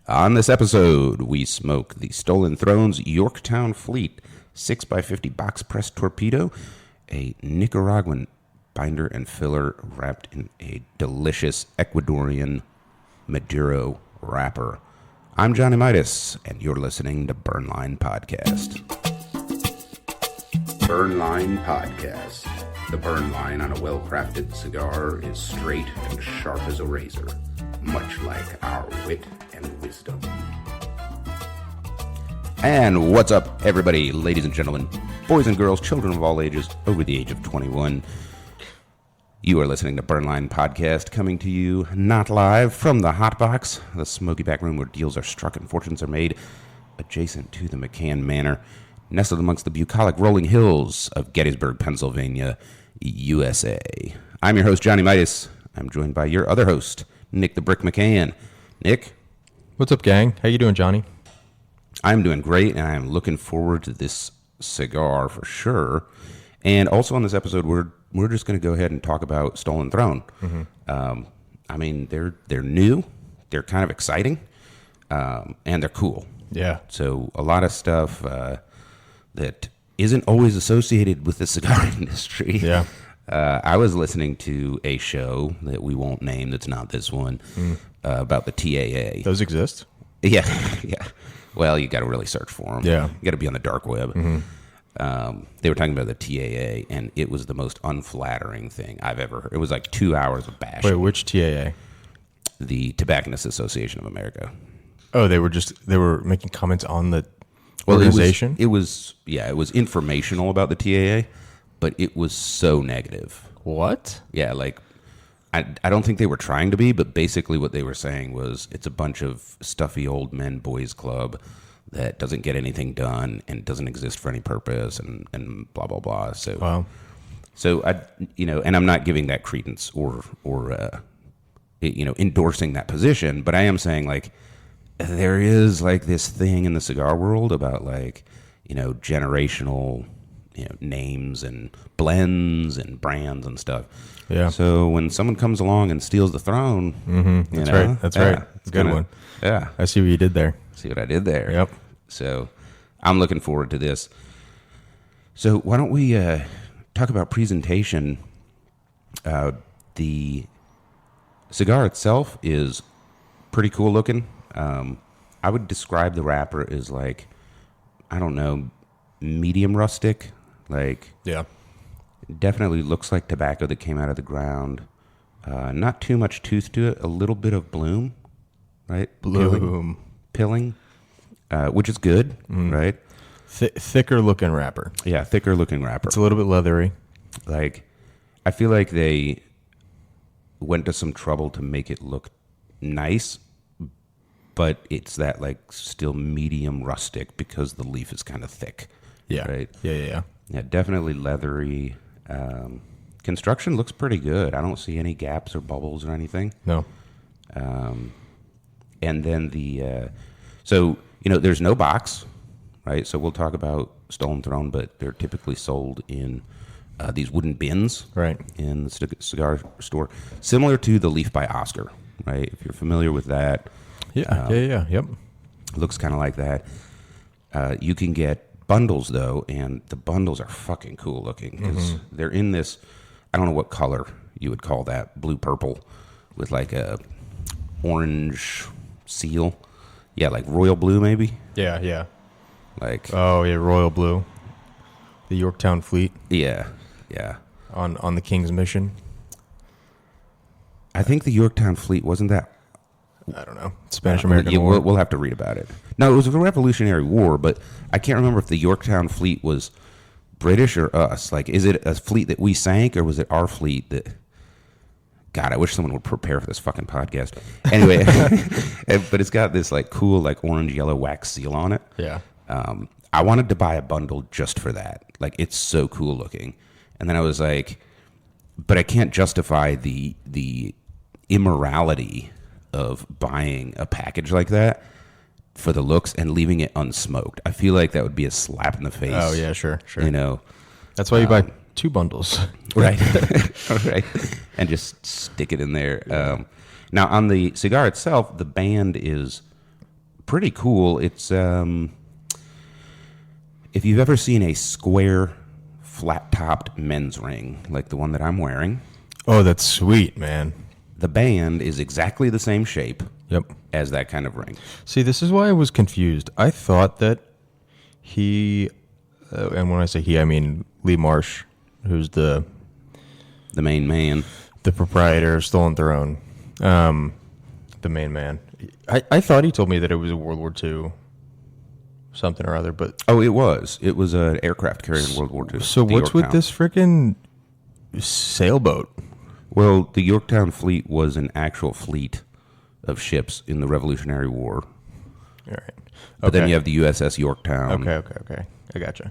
On this episode, we smoke the Stolen Throne's Yorktown Fleet 6x50 box press torpedo, a Nicaraguan binder and filler wrapped in a delicious Ecuadorian madero wrapper. I'm Johnny Midas, and you're listening to Burnline Podcast. Burnline Podcast. The burn line on a well-crafted cigar is straight and sharp as a razor, much like our wit and wisdom. And what's up, everybody, ladies and gentlemen, boys and girls, children of all ages, over the age of 21. You are listening to Burnline Podcast, coming to you not live from the Hot Box, the smoky back room where deals are struck and fortunes are made, adjacent to the McCann Manor, nestled amongst the bucolic rolling hills of Gettysburg, Pennsylvania, USA. I'm your host, Johnny Midas. I'm joined by your other host, Nick the Brick McCann. Nick? What's up, gang? How you doing, Johnny? I'm doing great, and I'm looking forward to this cigar for sure. And also on this episode, we're just going to go ahead and talk about Stolen Throne. Mm-hmm. I mean, they're new, they're kind of exciting, and they're cool. Yeah. So a lot of stuff that isn't always associated with the cigar industry. Yeah. I was listening to a show that we won't name, that's not this one, about the TAA. Those exist? Yeah, yeah. Well, you got to really search for them. Yeah. You got to be on the dark web. Mm-hmm. They were talking about the TAA, and it was the most unflattering thing I've ever heard. It was like 2 hours of bashing. Wait, which TAA? The Tobacconists Association of America. Oh, they were making comments on the organization? It was informational about the TAA, but it was so negative. What? Yeah, like, I don't think they were trying to be, but basically what they were saying was it's a bunch of stuffy old men boys club that doesn't get anything done and doesn't exist for any purpose and blah, blah, blah. So, wow. So and I'm not giving that credence or endorsing that position, but I am saying, like, there is like this thing in the cigar world about, like, generational, names and blends and brands and stuff. Yeah. So when someone comes along and steals the throne, That's right. That's right. It's a good one. Yeah. I see what you did there. See what I did there? Yep. So I'm looking forward to this. So why don't we talk about presentation? The cigar itself is pretty cool looking. I would describe the wrapper as, like, I don't know, medium rustic. Like, Yeah. definitely looks like tobacco that came out of the ground. Not too much tooth to it. A little bit of bloom, right? Bloom. Pilling, which is good, right? Thicker looking wrapper. Yeah, thicker looking wrapper. It's a little bit leathery. Like, I feel like they went to some trouble to make it look nice, but it's that, like, still medium rustic because the leaf is kind of thick. Yeah. Right? Yeah. Yeah, definitely leathery. Construction looks pretty good. I don't see any gaps or bubbles or anything. No. And then there's no box, right? So we'll talk about Stolen Throne, but they're typically sold in these wooden bins, Right. in the cigar store, similar to the Leaf by Oscar, right? If you're familiar with that. Yeah. Yep. It looks kind of like that. You can get bundles, though, and the bundles are fucking cool looking because they're in this, I don't know what color you would call that, blue-purple, with like a orange seal. Yeah, like royal blue, maybe? Yeah. Like, Oh, yeah, royal blue. The Yorktown Fleet yeah. on the King's mission. I think the Yorktown Fleet, wasn't that? I don't know. Spanish-American War. We'll have to read about it. No, it was a Revolutionary War, but I can't remember if the Yorktown Fleet was British or us. Like, is it a fleet that we sank, or was it our fleet that... God, I wish someone would prepare for this fucking podcast. Anyway, but it's got this, like, cool, like, orange-yellow wax seal on it. Yeah. I wanted to buy a bundle just for that. Like, it's so cool looking. And then I was like, but I can't justify the immorality of buying a package like that for the looks and leaving it unsmoked. I feel like that would be a slap in the face. Oh, yeah, sure. That's why you buy 2 bundles. Right. Right. And just stick it in there. Now, on the cigar itself, the band is pretty cool. It's if you've ever seen a square, flat-topped men's ring like the one that I'm wearing. Oh, that's sweet, man. The band is exactly the same shape. Yep. As that kind of ring. See, this is why I was confused. I thought that he, and when I say he, I mean Lee Marsh, who's the main man, the proprietor of Stolen Throne, the main man. I thought he told me that it was a World War II something or other, but it was an aircraft carrier in World War II. So what's with this freaking sailboat? Well, the Yorktown Fleet was an actual fleet of ships in the Revolutionary War. All right. Okay. But then you have the USS Yorktown. Okay. I gotcha.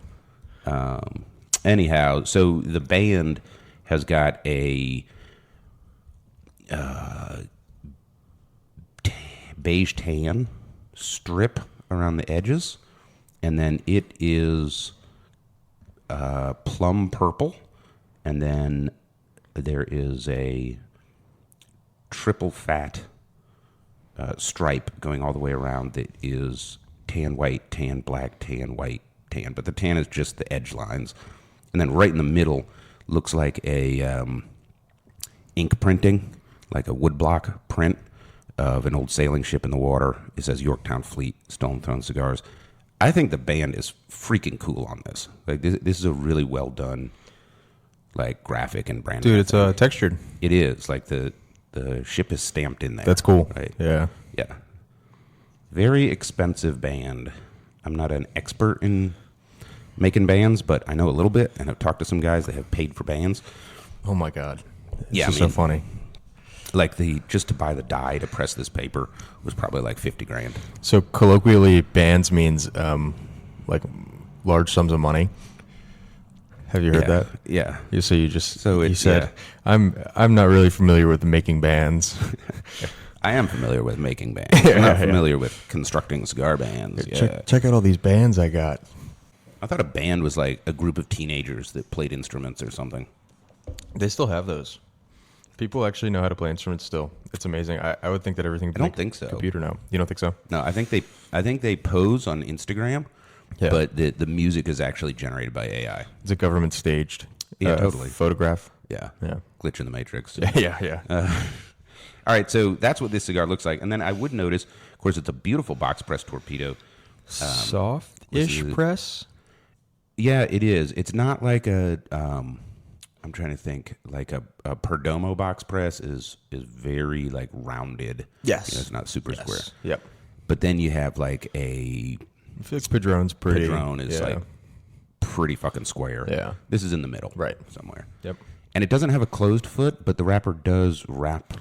Anyhow, so the band has got a beige tan strip around the edges, and then it is plum purple, and then there is a triple fat stripe going all the way around that is tan white, tan black, tan white, tan. But the tan is just the edge lines. And then right in the middle looks like a ink printing, like a woodblock print of an old sailing ship in the water. It says Yorktown Fleet, Stolen Throne Cigars. I think the band is freaking cool on this. Like this is a really well done, like graphic and branding. Dude, it's textured. It is like the ship is stamped in there. That's cool. Right? Yeah. Very expensive band. I'm not an expert in making bands, but I know a little bit, and I've talked to some guys that have paid for bands. Oh my God. This is so funny. Like just to buy the dye to press this paper was probably like $50,000. So colloquially, bands means like large sums of money. Have you heard that? Yeah. You said yeah. I'm not really familiar with making bands. I am familiar with making bands. I'm not familiar with constructing cigar bands. Check out all these bands I got. I thought a band was like a group of teenagers that played instruments or something. They still have those. People actually know how to play instruments still. It's amazing. I would think that everything. I don't think so. Computer now. You don't think so? No, I think they pose on Instagram, but the music is actually generated by AI. It's a government staged. Yeah, totally. Photograph. Yeah. Yeah. Glitch in the Matrix. Yeah. All right, so that's what this cigar looks like. And then I would notice, of course, it's a beautiful box press torpedo. Soft-ish press? Yeah, it is. It's not like a, I'm trying to think, like a Perdomo box press is very like rounded. Yes. It's not super square. Yep. But then you have like I feel like Padron's pretty. Padron is like pretty fucking square. Yeah. This is in the middle. Right. Somewhere. Yep. And it doesn't have a closed foot, but the wrapper does wrap.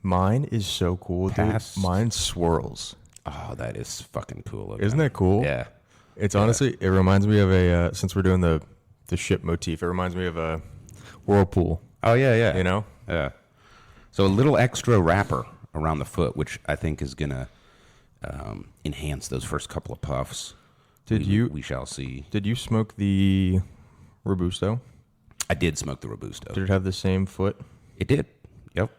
Mine is so cool, dude. Mine swirls. Oh, that is fucking cool. Looking. Isn't that cool? Yeah. It's honestly, it reminds me of since we're doing the ship motif, it reminds me of a whirlpool. Oh, yeah. You know? Yeah. So a little extra wrapper around the foot, which I think is going to enhance those first couple of puffs. We shall see. Did you smoke the Robusto? I did smoke the Robusto. Did it have the same foot? It did. Yep.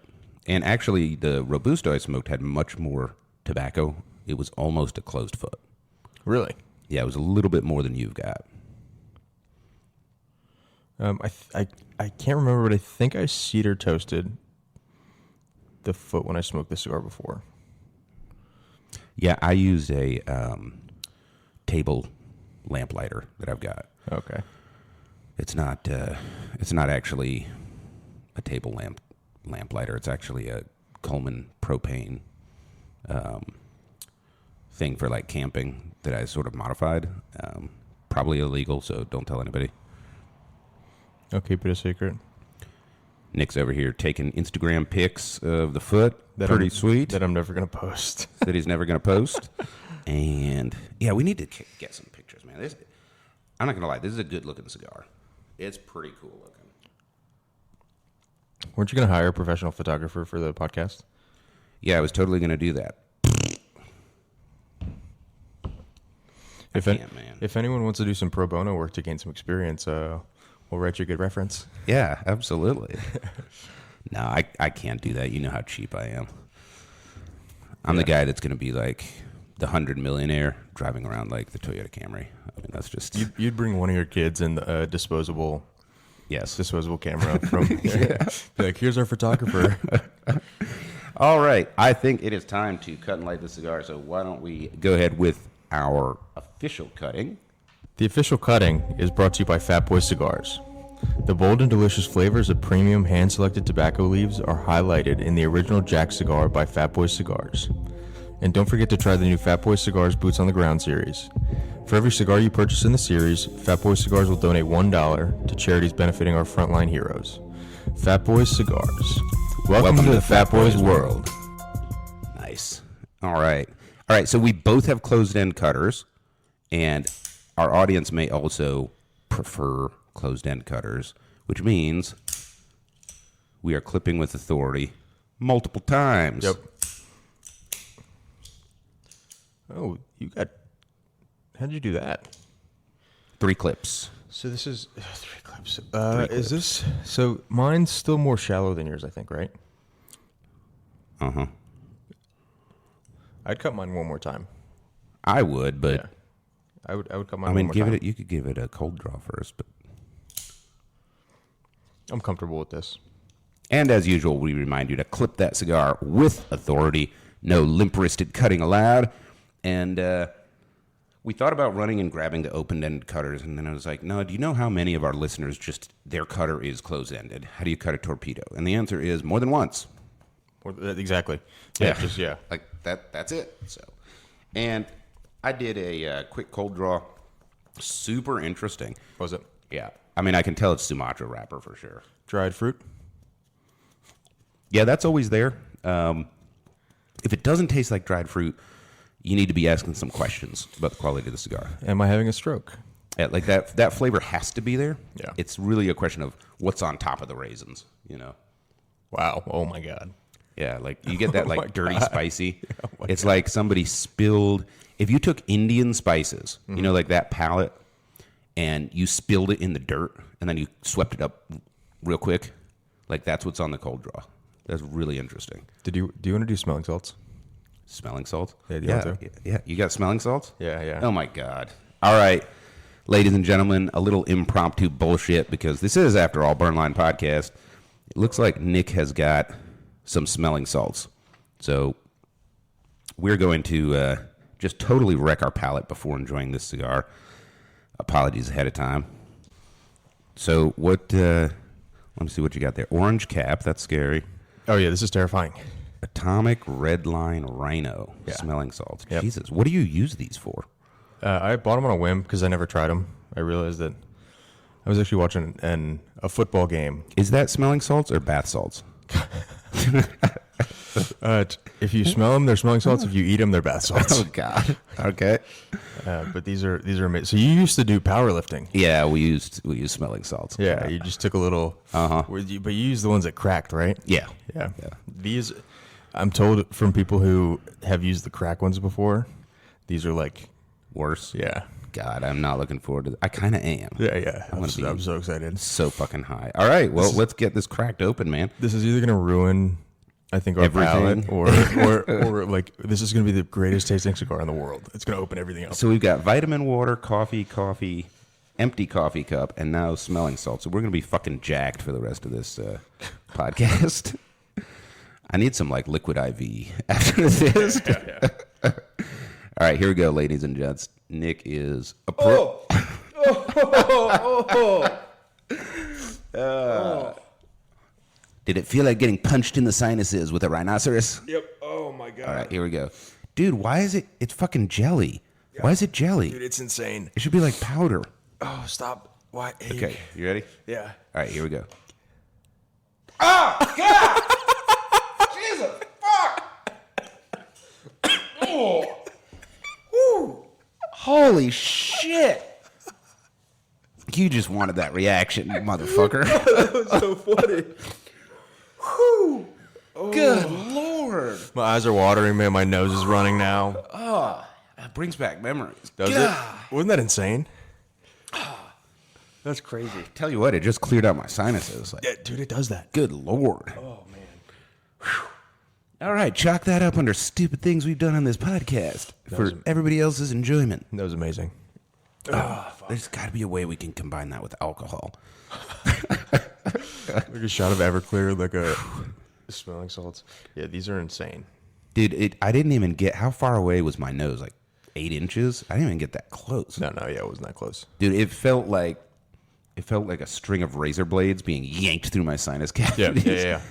And actually, the Robusto I smoked had much more tobacco. It was almost a closed foot. Really? Yeah, it was a little bit more than you've got. I can't remember, but I think I cedar toasted the foot when I smoked the cigar before. Yeah, I used a table lamp lighter that I've got. Okay. It's not actually a table lamp lighter. It's actually a Coleman propane thing for like camping that I sort of modified. Probably illegal, so don't tell anybody. I'll keep it a secret. Nick's over here taking Instagram pics of the foot. Pretty sweet. That I'm never going to post. That he's never going to post. And yeah, we need to get some pictures, man. I'm not going to lie. This is a good looking cigar. It's pretty cool looking. Weren't you going to hire a professional photographer for the podcast? Yeah, I was totally going to do that. If anyone wants to do some pro bono work to gain some experience, we'll write you a good reference. Yeah, absolutely. No, I can't do that. You know how cheap I am. I'm the guy that's going to be like the 100 millionaire driving around like the Toyota Camry. I mean, that's just You'd bring one of your kids in the disposable camera from be like, here's our photographer. All right, I think it is time to cut and light the cigar. So why don't we go ahead with our official cutting? The official cutting is brought to you by Fat Boy Cigars. The bold and delicious flavors of premium hand-selected tobacco leaves are highlighted in the original Jack cigar by Fat Boy Cigars. And don't forget to try the new Fat Boy Cigars Boots on the Ground series. For every cigar you purchase in the series, Fat Boy Cigars will donate $1 to charities benefiting our frontline heroes. Fat Boy Cigars. Welcome to the Fat Boys world. Nice. All right. So we both have closed-end cutters, and our audience may also prefer closed-end cutters, which means we are clipping with authority multiple times. Yep. Oh, how'd you do that? 3 clips. So this is 3 clips. Is this, so mine's still more shallow than yours, I think, right? Uh-huh. I'd cut mine one more time. I would, but Yeah. I would cut mine one more time. you could give it a cold draw first, but I'm comfortable with this. and as usual, we remind you to clip that cigar with authority. No limp-wristed cutting allowed. And we thought about running and grabbing the open-ended cutters, and then I was like, no, do you know how many of our listeners just, their cutter is closed-ended? How do you cut a torpedo? And the answer is more than once. Exactly. Yeah. Like, that's it. So, and I did a quick cold draw. Super interesting. What was it? Yeah. I mean, I can tell it's Sumatra wrapper for sure. Dried fruit? Yeah, that's always there. If it doesn't taste like dried fruit, you need to be asking some questions about the quality of the cigar. Am I having a stroke? Yeah, like that flavor has to be there. Yeah. It's really a question of what's on top of the raisins, you know? Wow. Oh, my God. Yeah, like you get that Oh my like dirty God. spicy. Oh my It's like somebody spilled. If you took Indian spices, you know, like that palette, and you spilled it in the dirt, and then you swept it up real quick, like that's what's on the cold draw. That's really interesting. Do you want to do smelling salts? Smelling salts? Yeah, do you want to? Yeah. You got smelling salts? Yeah. Oh my God. All right, ladies and gentlemen, a little impromptu bullshit because this is, after all, Burnline Podcast. It looks like Nick has got some smelling salts. So we're going to just totally wreck our palate before enjoying this cigar. Apologies ahead of time. So what, let me see what you got there. Orange cap, that's scary. Oh, yeah, this is terrifying. Atomic Red Line Rhino smelling salts. Yep. Jesus, what do you use these for? I bought them on a whim because I never tried them. I realized that I was actually watching a football game. Is that smelling salts or bath salts? If you smell them, they're smelling salts. If you eat them, they're bath salts. Oh God. Okay. But these are amazing. So you used to do powerlifting. Yeah, we use smelling salts. Yeah, you just took a little. But you used the ones that cracked, right? Yeah. Yeah. These, I'm told from people who have used the crack ones before, these are like Worse. Yeah. God, I'm not looking forward to. I kind of am. Yeah. I'm so excited. So fucking high. All right. Well, let's get this cracked open, man. This is either gonna ruin, I think, our Everything. palate, or like this is gonna be the greatest tasting cigar in the world. It's gonna open everything up. So we've got vitamin water, coffee, empty coffee cup, and now smelling salt. So we're gonna be fucking jacked for the rest of this podcast. I need some like liquid IV after this. All right, here we go, ladies and gents. Nick is Did it feel like getting punched in the sinuses with a rhinoceros? Yep. Oh my god. All right, here we go. Dude, why is it? It's fucking jelly. Yeah. Why is it jelly? Dude, it's insane. It should be like powder. Oh, stop. Why? Hey. Okay, you ready? Yeah. All right, here we go. Oh, God! Jesus, fuck! Oh. Woo. Holy shit! You just wanted that reaction, you motherfucker. That was so funny. Whew. Oh. Good Lord. My eyes are watering, man. My nose is running now. Oh, that brings back memories. Does it? Wasn't that insane? That's crazy. Tell you what, it just cleared out my sinuses. Like, Yeah, dude, it does that. good Lord. Oh, man. Whew. All right, chalk that up under stupid things we've done on this podcast for everybody else's enjoyment. That was amazing. There's got to be a way we can combine that with alcohol. Like a shot of Everclear, like a smelling salts. Yeah, these are insane. Dude, I didn't even get, how far away was my nose? Like 8 inches? I didn't even get that close. No, yeah, it wasn't that close. Dude, it felt like a string of razor blades being yanked through my sinus cavities. Yeah.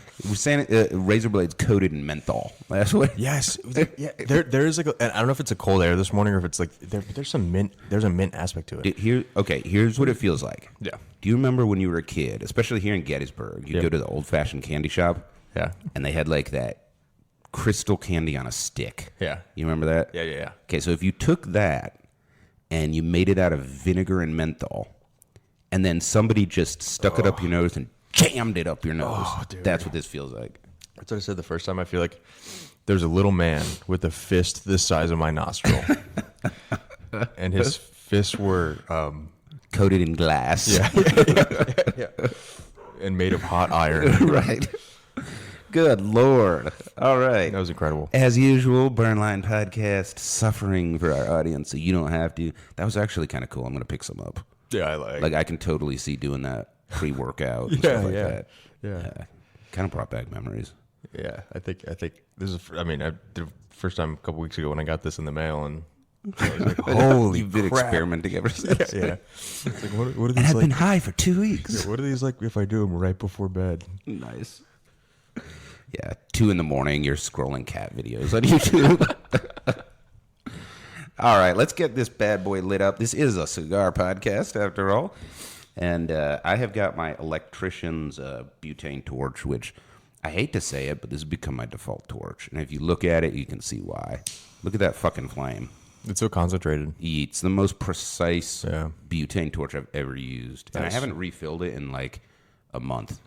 Razor blades coated in menthol. That's what. Yes. Yeah. There is like and I don't know if it's a cold air this morning or if it's like there's some mint. There's a mint aspect to it. Here's what it feels like. Yeah. Do you remember when you were a kid, especially here in Gettysburg, you'd go to the old-fashioned candy shop? Yeah. And they had like that crystal candy on a stick. Yeah. You remember that? Yeah. Okay, so if you took that and you made it out of vinegar and menthol, and then somebody just stuck it up your nose and jammed it up your nose. That's what this feels like. That's what I said the first time. I feel like there's a little man with a fist the size of my nostril. And his fists were coated in glass. Yeah. And made of hot iron. Right. Good Lord. All right. That was incredible. As usual, Burnline Podcast, suffering for our audience so you don't have to. That was actually kind of cool. I'm going to pick some up. Yeah, I I can totally see doing that pre-workout and stuff like that. Yeah. Kind of brought back memories. Yeah, I think this is. I did the first time a couple weeks ago when I got this in the mail, and I was like, "Holy You've been crap. experimenting ever since. Yeah. It's like, what are And these I've like? been high for 2 weeks. What are these like if I do them right before bed? Nice. Yeah, 2 a.m, you're scrolling cat videos on YouTube. All right, let's get this bad boy lit up. This is a cigar podcast, after all. And I have got my electrician's butane torch, which I hate to say it, but this has become my default torch. And if you look at it, you can see why. Look at that fucking flame. It's so concentrated. It's the most precise Yeah. butane torch I've ever used. And I Nice. haven't refilled it in like a month.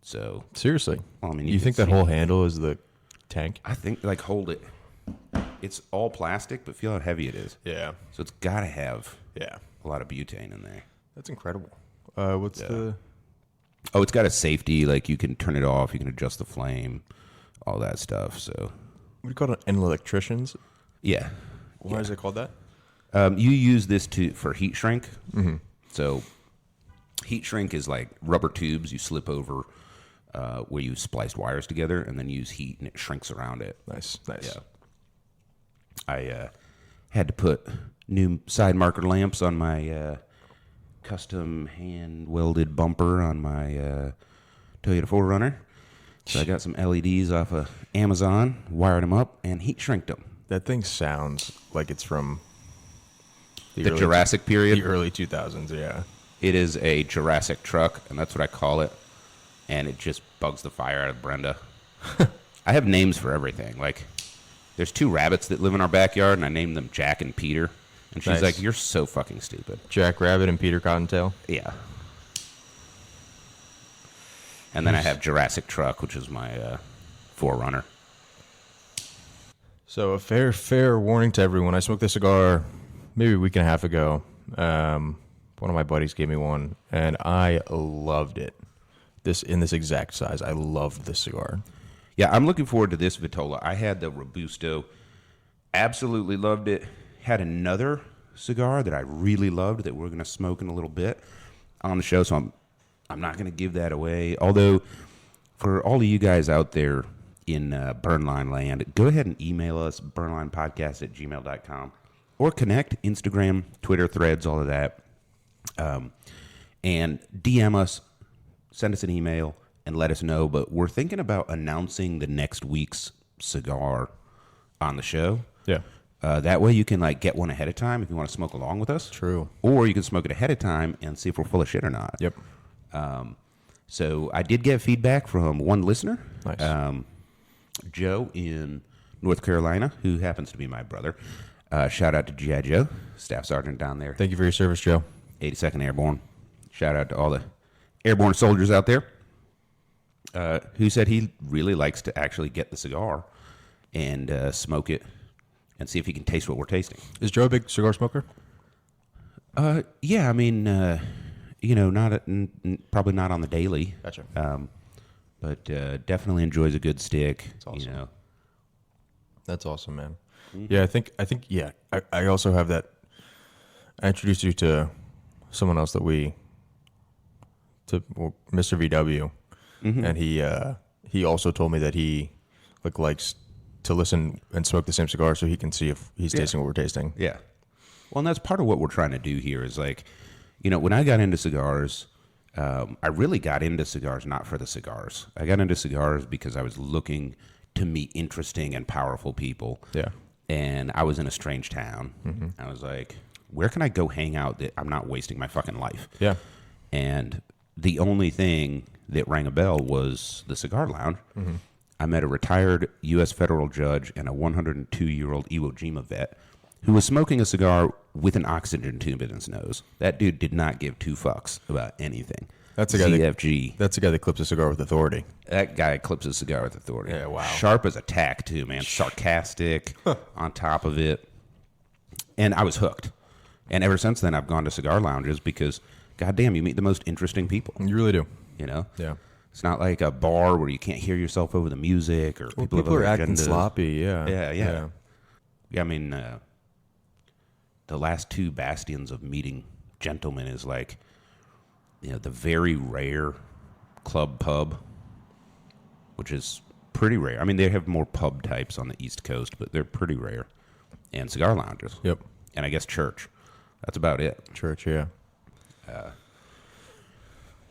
So, Seriously. well, I mean, You think that whole handle is the tank? I think, like, hold it. It's all plastic, but feel how heavy it is. Yeah. So it's got to have Yeah. a lot of butane in there. That's incredible. What's the? Oh, it's got a safety, like you can turn it off, you can adjust the flame, all that stuff. So, What do you call it? An electrician's? yeah. Why is it called that? You use this for heat shrink. Mm-hmm. So heat shrink is like rubber tubes you slip over where you spliced wires together and then use heat and it shrinks around it. Nice. Yeah. I had to put new side marker lamps on my custom hand-welded bumper on my Toyota 4Runner. So I got some LEDs off of Amazon, wired them up, and heat shrinked them. That thing sounds like it's from The Jurassic period? the early 2000s. Yeah. It is a Jurassic truck, and that's what I call it. And it just bugs the fire out of Brenda. I have names for everything. Like, there's 2 rabbits that live in our backyard, and I named them Jack and Peter. And she's Nice. like, "You're so fucking stupid." Jack Rabbit and Peter Cottontail. Yeah. And then I have Jurassic Truck, which is my 4Runner. So a fair warning to everyone. I smoked this cigar maybe a week and a half ago. One of my buddies gave me one, and I loved it. In this exact size, I loved this cigar. Yeah, I'm looking forward to this Vitola. I had the Robusto. Absolutely loved it. Had another cigar that I really loved that we're going to smoke in a little bit on the show, so I'm not going to give that away. Although, for all of you guys out there in Burnline land, go ahead and email us, burnlinepodcast@gmail.com, or connect, Instagram, Twitter, Threads, all of that, and DM us, send us an email, and let us know. But we're thinking about announcing the next week's cigar on the show. Yeah. That way you can like get one ahead of time if you want to smoke along with us. True. Or you can smoke it ahead of time and see if we're full of shit or not. Yep. So I did get feedback from one listener, Nice. Joe in North Carolina, who happens to be my brother. Shout out to G.I. Joe, Staff Sergeant down there, Thank you for your service, Joe. 82nd Airborne. Shout out to all the airborne soldiers out there, who said he really likes to actually get the cigar and smoke it and see if he can taste what we're tasting. Is Joe a big cigar smoker? Yeah, I mean, probably not on the daily. Gotcha. But definitely enjoys a good stick. That's awesome. That's awesome, man. Yeah, yeah. I also have that. I introduced you to someone else Mr. VW, and he also told me that he likes to listen and smoke the same cigar so he can see if he's tasting what we're tasting. Yeah. Well, and that's part of what we're trying to do here is when I got into cigars, I really got into cigars not for the cigars. I got into cigars because I was looking to meet interesting and powerful people. Yeah. And I was in a strange town. I was like, where can I go hang out that I'm not wasting my fucking life? Yeah. And the only thing that rang a bell was the cigar lounge. I met a retired U.S. federal judge and a 102-year-old Iwo Jima vet who was smoking a cigar with an oxygen tube in his nose. That dude did not give two fucks about anything. That's the guy CFG. That's the guy that clips a cigar with authority. That guy clips a cigar with authority. Yeah, wow. Sharp as a tack, too, man. Sarcastic on top of it. And I was hooked. And ever since then, I've gone to cigar lounges because, goddamn, you meet the most interesting people. You really do. You know? Yeah. It's not like a bar where you can't hear yourself over the music or People are acting sloppy. Yeah. Yeah, I mean, the last two bastions of meeting gentlemen is the very rare club pub, which is pretty rare. I mean, they have more pub types on the East Coast, but they're pretty rare. And cigar lounges. Yep. And I guess church. That's about it. Church, yeah.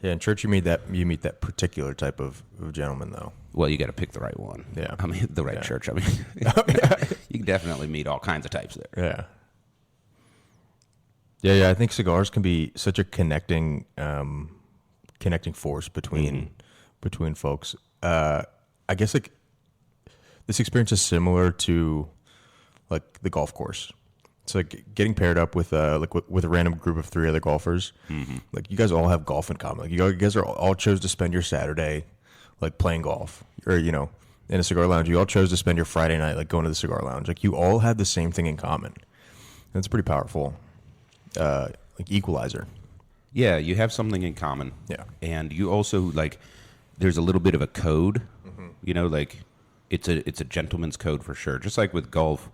Yeah, in church you meet that particular type of gentleman, though. Well, you got to pick the right one. Yeah. I mean, the right church. I mean, you can definitely meet all kinds of types there. Yeah. Yeah. I think cigars can be such a connecting force between folks. I guess this experience is similar to the golf course. It's like getting paired up with with a random group of 3 other golfers. Like you guys all have golf in common. Like you guys are all chose to spend your Saturday playing golf, or in a cigar lounge. You all chose to spend your Friday night going to the cigar lounge. Like you all had the same thing in common. And it's pretty powerful. Equalizer. Yeah, you have something in common. Yeah. And you also there's a little bit of a code. It's a gentleman's code for sure. Just like with golf,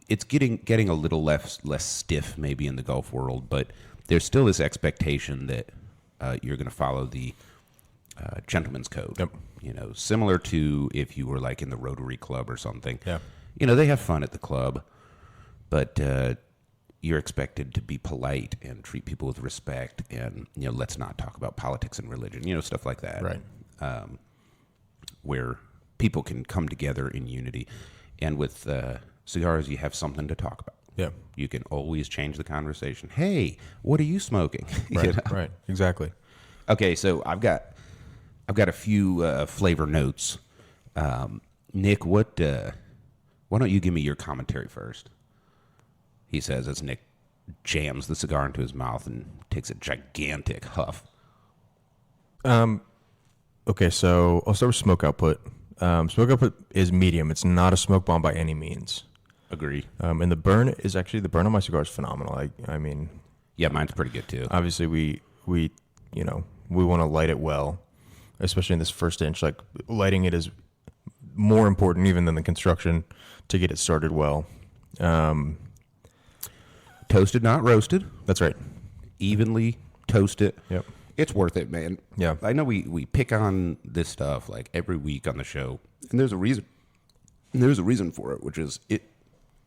it's getting a little less stiff maybe in the golf world, but there's still this expectation that you're going to follow the gentleman's code. Yep. Similar to if you were in the Rotary Club or something. Yeah. They have fun at the club, but you're expected to be polite and treat people with respect, and let's not talk about politics and religion. Stuff like that. Right. Where people can come together in unity, and with cigars, you have something to talk about. Yeah. You can always change the conversation. Hey, what are you smoking? Right. Right. Exactly. Okay, so I've got a few flavor notes. Nick, why don't you give me your commentary first? He says as Nick jams the cigar into his mouth and takes a gigantic huff. Okay, so I'll start with smoke output. Smoke output is medium. It's not a smoke bomb by any means. Agree. And the burn on my cigar is phenomenal. I mean, yeah, mine's pretty good too. Obviously, we want to light it well, especially in this first inch. Lighting it is more important even than the construction to get it started well. Toasted, not roasted. That's right. Evenly toast it. Yep. It's worth it, man. Yeah. I know we pick on this stuff every week on the show, and there's a reason. There's a reason for it, which is it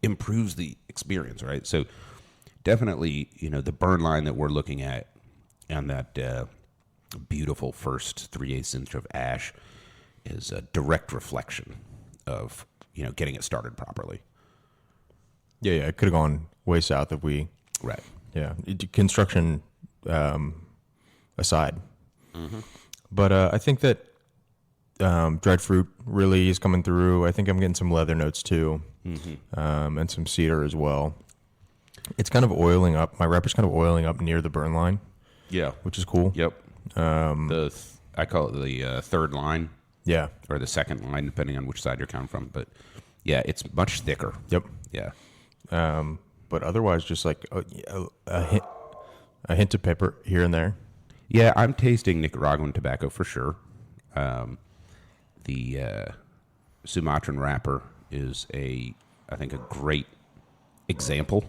improves the experience, right? So definitely, the burn line that we're looking at and that beautiful first 3/8 inch of ash is a direct reflection of, getting it started properly. Yeah, it could have gone way south if we... Right. Yeah. Construction aside. But I think that dried fruit really is coming through. I think I'm getting some leather notes too, and some cedar as well. It's kind of oiling up. My wrapper's kind of oiling up near the burn line. Yeah. Which is cool. Yep. I call it the third line. Yeah. Or the second line, depending on which side you're coming from. But yeah, it's much thicker. Yep. Yeah. But otherwise, just a hint of pepper here and there. Yeah, I'm tasting Nicaraguan tobacco for sure. The Sumatran wrapper is I think, a great example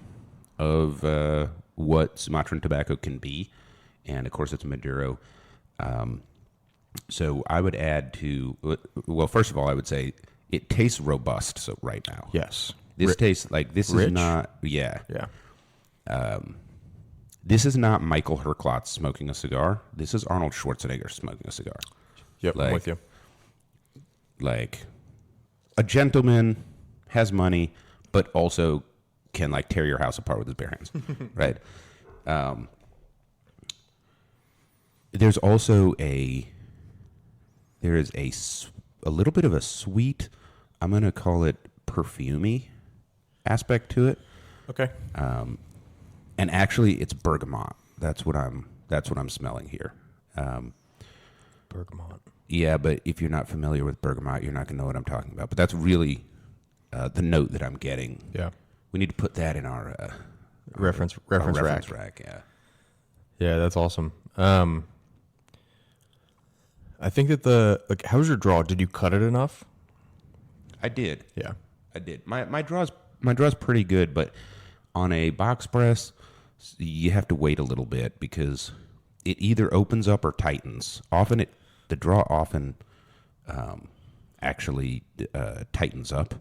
of what Sumatran tobacco can be, and of course it's Madero. So I would add to, well, first of all, I would say it tastes robust. So right now, Yes. this tastes like this rich? is not, yeah, Yeah. this is not Michael Herklotz smoking a cigar. This is Arnold Schwarzenegger smoking a cigar. Yep. I'm with you. Like a gentleman, has money, but also can like tear your house apart with his bare hands, right? There's also a little bit of a sweet, I'm gonna call it perfumey aspect to it, Okay. and actually it's bergamot. That's what I'm smelling here. Bergamot. Yeah, but if you're not familiar with bergamot, you're not gonna know what I'm talking about. But that's really the note that I'm getting. Yeah. We need to put that in our Reference rack. Yeah. Yeah, that's awesome. I think that how was your draw? Did you cut it enough? I did. Yeah. I did. My draw's pretty good, but on a box press, you have to wait a little bit because it either opens up or tightens. The draw often actually tightens up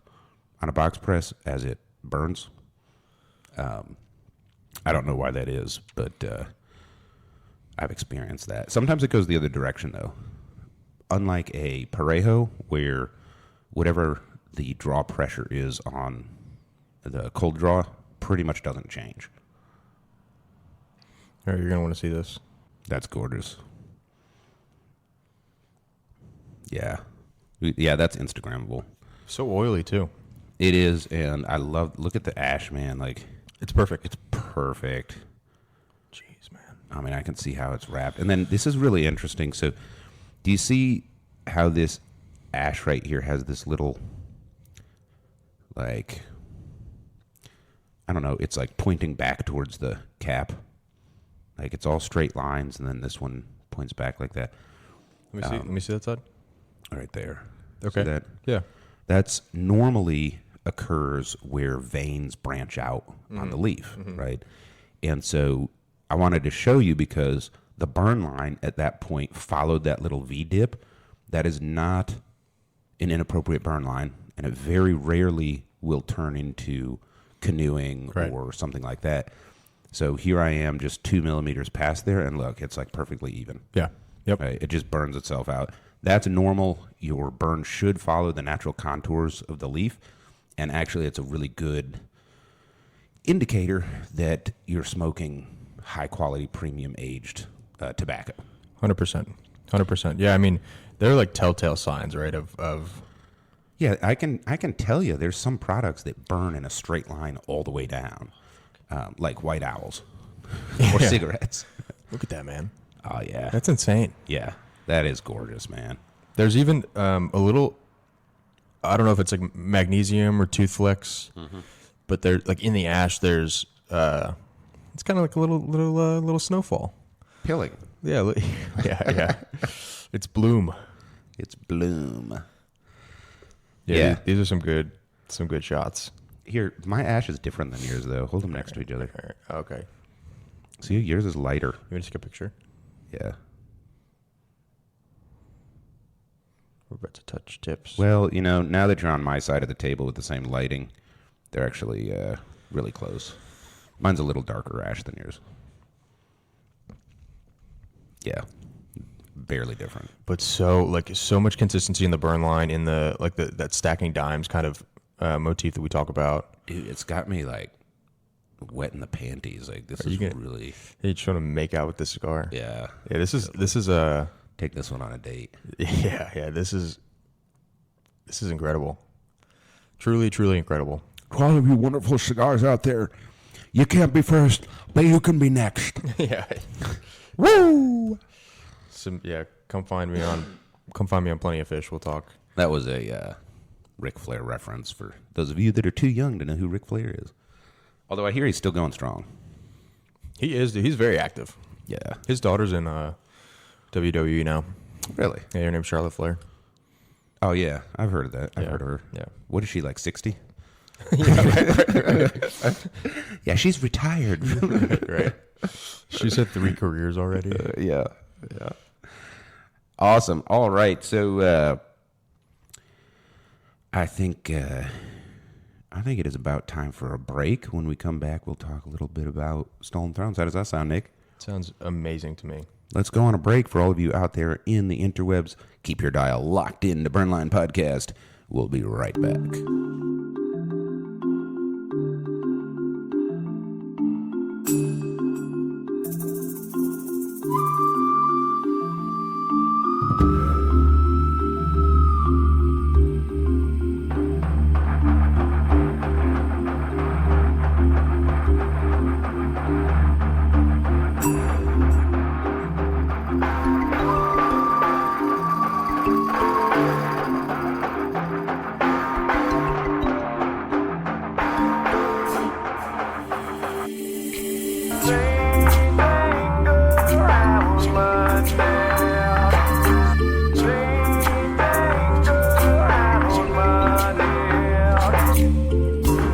on a box press as it burns. I don't know why that is, but I've experienced that. Sometimes it goes the other direction, though. Unlike a Parejo, where whatever the draw pressure is on the cold draw pretty much doesn't change. All right, you're going to want to see this. That's gorgeous. Yeah. Yeah, that's Instagrammable. So oily, too. It is, and look at the ash, man. Like, It's perfect. it's perfect. Jeez, man. I mean, I can see how it's wrapped. And then this is really interesting. So, do you see how this ash right here has this little, like, I don't know, it's like pointing back towards the cap. Like, it's all straight lines, and then this one points back like that. Let me see that side. Right there. Okay. See that? Yeah. That's normally occurs where veins branch out on the leaf, right? And so I wanted to show you because the burn line at that point followed that little V dip. That is not an inappropriate burn line, and it very rarely will turn into canoeing Right. or something like that. So here I am just 2 millimeters past there, and look, it's like perfectly even. Yeah. Yep. Right? It just burns itself out. That's normal. Your burn should follow the natural contours of the leaf. And actually, it's a really good indicator that you're smoking high-quality, premium-aged tobacco. 100%. 100%. Yeah, I mean, they're like telltale signs, right, of Yeah, I can tell you there's some products that burn in a straight line all the way down, like White Owls or Yeah. cigarettes. Look at that, man. Oh, yeah. That's insane. Yeah, that is gorgeous, man. There's even a little, I don't know if it's like magnesium or tooth flex, but there, like in the ash, there's it's kind of like a little snowfall. Pilling. Yeah, yeah. It's bloom. It's bloom. Yeah, Yeah. These are some good shots. Here, my ash is different than yours, though. Hold them next to each other. All right. Okay. See, yours is lighter. You want to take a picture? Yeah. We're about to touch tips. Well, now that you're on my side of the table with the same lighting, they're actually really close. Mine's a little darker ash than yours. Yeah. Barely different. But so much consistency in the burn line in the that stacking dimes kind of motif that we talk about. Dude, it's got me like wet in the panties. Like this is really. Hey, you trying to make out with the cigar? Yeah. Yeah. This is a. Take this one on a date. Yeah. This is incredible. Truly, truly incredible. To all of you wonderful cigars out there, you can't be first, but you can be next. Yeah. Woo! Come find me on Plenty of Fish. We'll talk. That was a Ric Flair reference for those of you that are too young to know who Ric Flair is. Although I hear he's still going strong. He is. He's very active. Yeah. His daughter's in WWE now. Really? Yeah, her name's Charlotte Flair. Oh yeah, I've heard of that. I've Yeah. heard of her. Yeah. What is she, like 60? Yeah, Yeah, she's retired. right. She's had 3 careers already. Yeah. Awesome. All right. So I think it is about time for a break. When we come back, we'll talk a little bit about Stolen Thrones. How does that sound, Nick? Sounds amazing to me. Let's go on a break for all of you out there in the interwebs. Keep your dial locked in to Burnline Podcast. We'll be right back.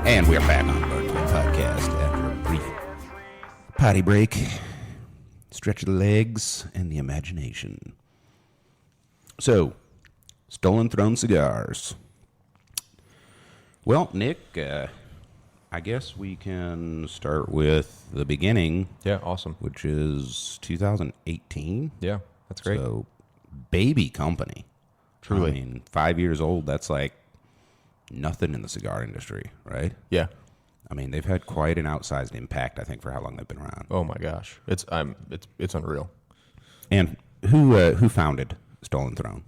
And we're back on Burnline Podcast after a brief potty break. Stretch the legs and the imagination. So, Stolen Throne Cigars. Well, Nick, I guess we can start with the beginning, Yeah, awesome. which is 2018. Yeah, that's great. So, baby company. Truly. I mean, 5 years old, that's like nothing in the cigar industry, right? Yeah. I mean, they've had quite an outsized impact, I think, for how long they've been around. Oh my gosh, it's unreal. And who founded Stolen Throne?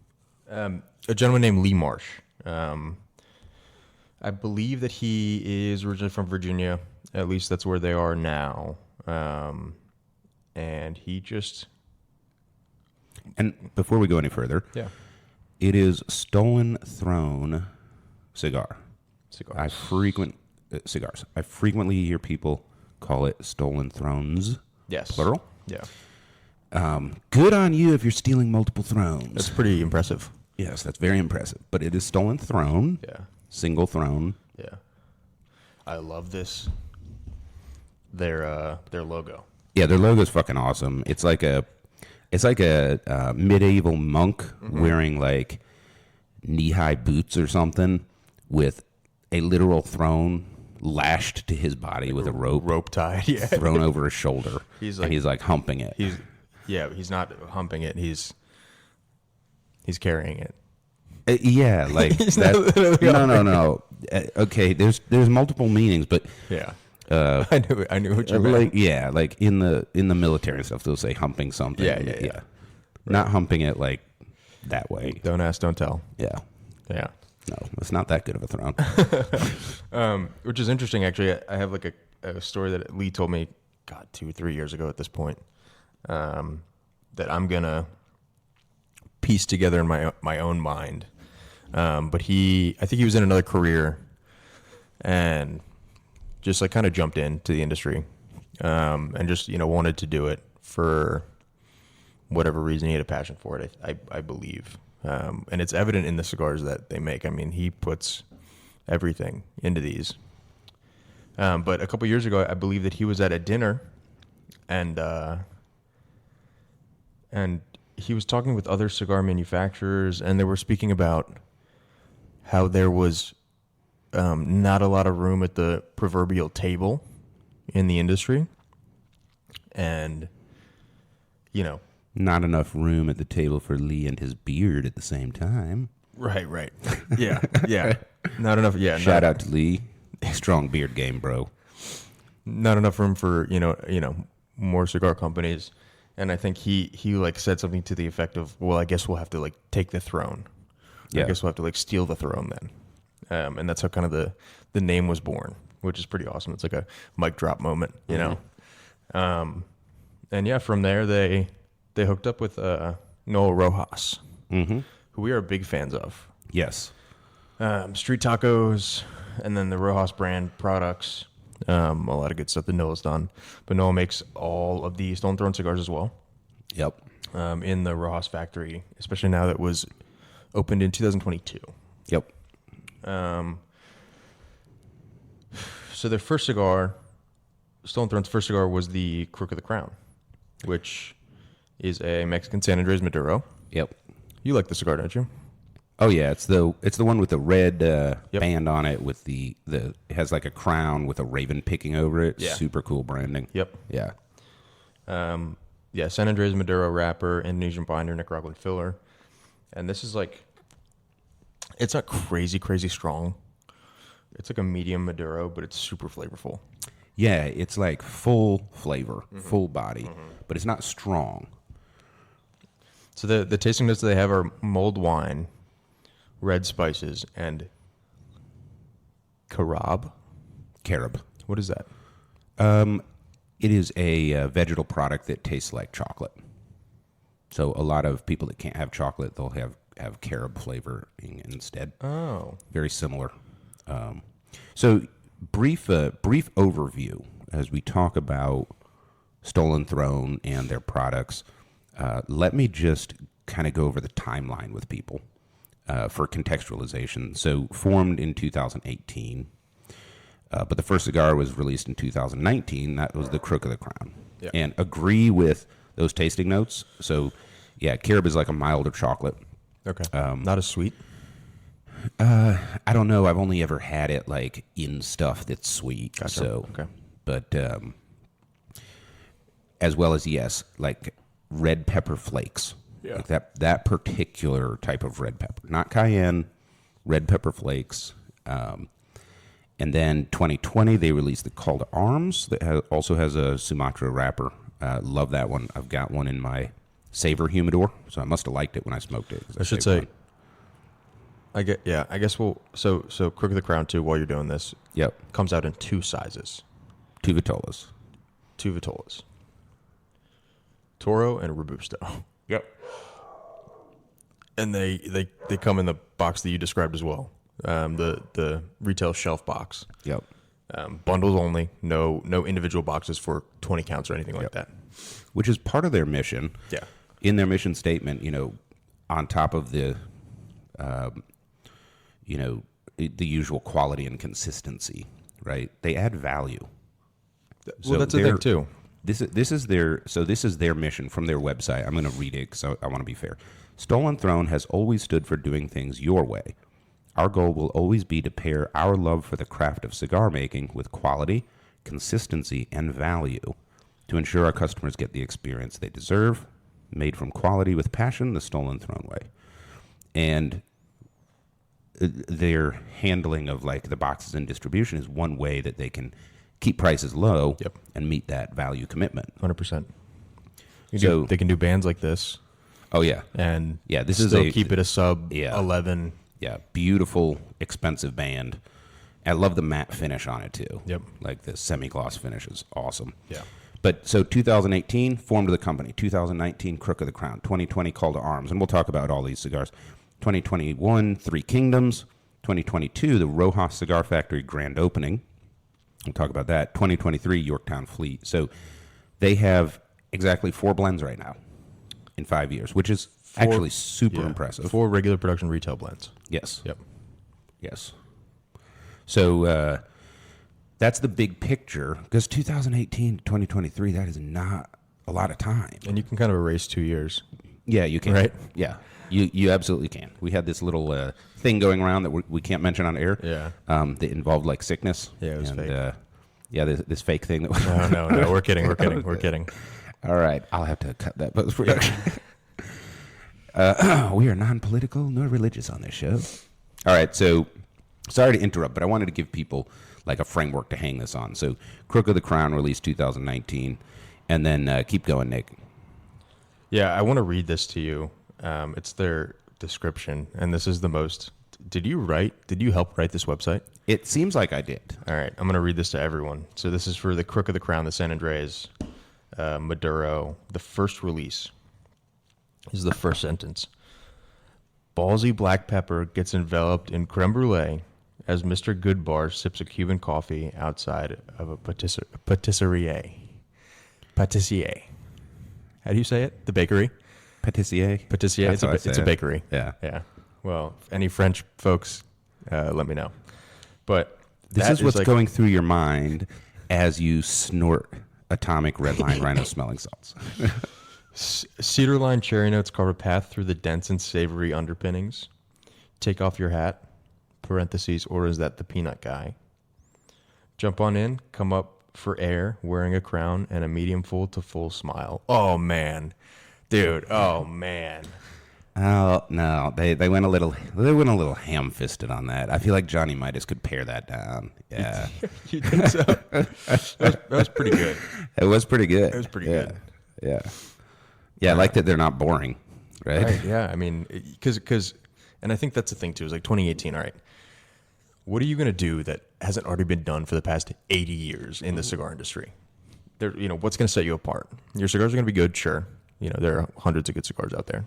A gentleman named Lee Marsh. I believe that he is originally from Virginia. At least that's where they are now. And he just And before we go any further, yeah it is Stolen Throne Cigar. cigars. Cigars. I frequently hear people call it Stolen Thrones, Yes. plural. Yeah, Good on you if you're stealing multiple thrones. that's pretty impressive. Yes, that's very impressive. But it is Stolen Throne, Yeah, single throne. yeah. I love this. Their logo. Yeah, their logo's fucking awesome. It's like a medieval monk wearing like knee-high boots or something with a literal throne lashed to his body with a rope tied. Yeah, thrown over his shoulder. He's And like- he's like humping it. he's not humping it. He's carrying it. Yeah, like He's that. not literally No. Okay, there's multiple meanings, but Yeah, I knew what you meant. like like in the military and stuff, they'll say humping something. Yeah. Not humping it like that way. Don't ask, don't tell. Yeah, Yeah. no, it's not that good of a throne. Which is interesting, actually. I have like a story that Lee told me, God, 2 or 3 years ago at this point, that I'm gonna piece together in my own mind. But I think he was in another career, and just like kind of jumped into the industry, and just wanted to do it for whatever reason. He had a passion for it, I believe. And it's evident in the cigars that they make. I mean, he puts everything into these. But a couple years ago, I believe that he was at a dinner, and he was talking with other cigar manufacturers, and they were speaking about how there was not a lot of room at the proverbial table in the industry, and Not enough room at the table for Lee and his beard at the same time. right, yeah, not enough. Yeah, Shout out to Lee. Strong beard game, bro. not enough room for more cigar companies. And I think he like said something to the effect of, well, I guess we'll have to like take the throne. Yeah. I guess we'll have to like steal the throne then. And that's how kind of the name was born, which is pretty awesome. It's like a mic drop moment, you know. And yeah, from there they hooked up with Noel Rojas, who we are big fans of. Yes. Street tacos, and then the Rojas brand products. A lot of good stuff that Noel's done. But Noel makes all of the Stolen Throne cigars as well. Yep. In the Rojas factory, especially now that it was Opened in 2022. Yep. So their first cigar, Stolen Throne's first cigar, was the Crook of the Crown, which is a Mexican San Andres Maduro. Yep. You like the cigar, don't you? Oh yeah, it's the one with the red band on it with the it has like a crown with a raven picking over it. Yeah. Super cool branding. Yep. Yeah. Yeah, San Andres Maduro wrapper, Indonesian binder, Nicaraguan filler. And this is like, it's not crazy strong. It's like a medium Maduro, but it's super flavorful. Yeah, it's like full flavor, full body, but it's not strong. So the tasting notes that they have are mulled wine, red spices, and carob. Carob. What is that? It is a vegetal product that tastes like chocolate. So a lot of people that can't have chocolate, they'll have carob flavoring instead. Oh. Very similar. So brief overview as we talk about Stolen Throne and their products. Let me just kind of go over the timeline with people for contextualization. So formed in 2018, but the first cigar was released in 2019. That was the Crook of the Crown. Yeah. And agree with those tasting notes. So, yeah, carob is like a milder chocolate. Okay. Not as sweet. I don't know. I've only ever had it like in stuff that's sweet. Gotcha. So, Okay. But as well as like red pepper flakes. Yeah. Like that particular type of red pepper, not cayenne, red pepper flakes. And then 2020 they released the Call to Arms that also has a Sumatra wrapper. Love that one. I've got one in my Savor humidor, so I must have liked it when I smoked it. I should say. I guess we'll. So Crook of the Crown 2, while you're doing this, Yep. comes out in two sizes. Two Vitolas. Two Vitolas. Toro and Robusto. Yep. And they come in the box that you described as well. The retail shelf box. Yep. Bundles only. No individual boxes for 20 counts or anything like that. Which is part of their mission. Yeah. In their mission statement, on top of the, the usual quality and consistency, right? They add value. Well, that's the thing too. This is their mission from their website. I'm going to read it because I want to be fair. Stolen Throne has always stood for doing things your way. Our goal will always be to pair our love for the craft of cigar making with quality, consistency, and value to ensure our customers get the experience they deserve, made from quality with passion, the Stolen Throne way. And their handling of like the boxes and distribution is one way that they can keep prices low and meet that value commitment. 100%. So they can do bands like this. Oh yeah, And this still is keep it a sub 11. Yeah, beautiful, expensive band. I love the matte finish on it too. Yep. Like the semi-gloss finish is awesome. Yeah. But so 2018, formed the company. 2019, Crook of the Crown. 2020, Call to Arms. And we'll talk about all these cigars. 2021, Three Kingdoms. 2022, the Rojas Cigar Factory grand opening. We'll talk about that. 2023, Yorktown Fleet. So they have exactly 4 blends right now in 5 years, which is actually super impressive. 4 regular production retail blends. Yes. Yep. Yes. So that's the big picture, because 2018 to 2023, that is not a lot of time. And you can kind of erase 2 years. Yeah, you can. Right? Yeah, you absolutely can. We had this little thing going around that we can't mention on air. Yeah. That involved like sickness. Yeah, it was fake. This fake thing. No, we're kidding. We're kidding. All right, I'll have to cut that post-production. We are non-political nor religious on this show. All right, so sorry to interrupt, but I wanted to give people like a framework to hang this on. So Crook of the Crown released 2019, and then keep going, Nick. Yeah, I want to read this to you. It's their description, and this is the most. Did you help write this website? It seems like I did. All right, I'm going to read this to everyone. So this is for the Crook of the Crown, the San Andres Maduro, the first release. This is the first sentence. Ballsy black pepper gets enveloped in creme brulee as Mr. Goodbar sips a Cuban coffee outside of a patisserie. Patissier. How do you say it? The bakery? Patissier. Patissier. That's how I say It's a it. bakery. Yeah. Yeah. Well, if any French folks, let me know. But This that is what's like, going through your mind as you snort atomic red line rhino smelling salts. Cedar line cherry notes carve a path through the dense and savory underpinnings. Take off your hat, parentheses, or is that the peanut guy? Jump on in, come up for air, wearing a crown and a medium full to full smile. Oh, man. Dude, oh, man. Oh no, they went a little ham-fisted on that. I feel like Johnny Midas could pare that down. Yeah, You think so? that was pretty good. it was pretty good. It was pretty good. Yeah. I like that they're not boring, right? Yeah, I mean, because, and I think that's the thing too. Is like 2018. All right, what are you gonna do that hasn't already been done for the past 80 years in the cigar industry? What's gonna set you apart? Your cigars are gonna be good, sure. There are hundreds of good cigars out there.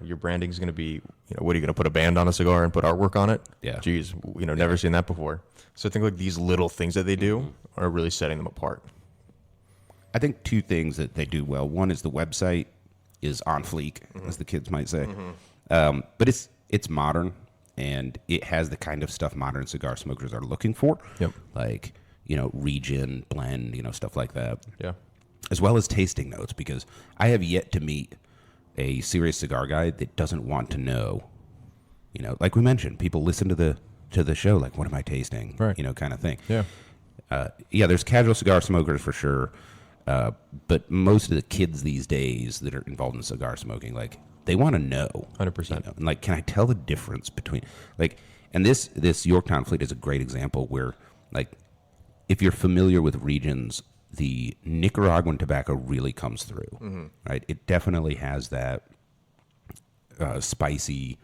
Your branding is going to be, what are you going to put a band on a cigar and put artwork on it? Yeah. Geez, never seen that before. So I think like these little things that they do are really setting them apart. I think two things that they do well. One is the website is on fleek, as the kids might say, but it's modern and it has the kind of stuff modern cigar smokers are looking for. Yep. Like region, blend, stuff like that. Yeah. As well as tasting notes, because I have yet to meet a serious cigar guy that doesn't want to know, like we mentioned, people listen to the show, like, what am I tasting? Right. Kind of thing. Yeah. There's casual cigar smokers for sure. But most of the kids these days that are involved in cigar smoking, like, they want to know. 100%. And like, can I tell the difference between, like, and this Yorktown Fleet is a great example where, like, if you're familiar with regions, the Nicaraguan tobacco really comes through, right? It definitely has that spicy,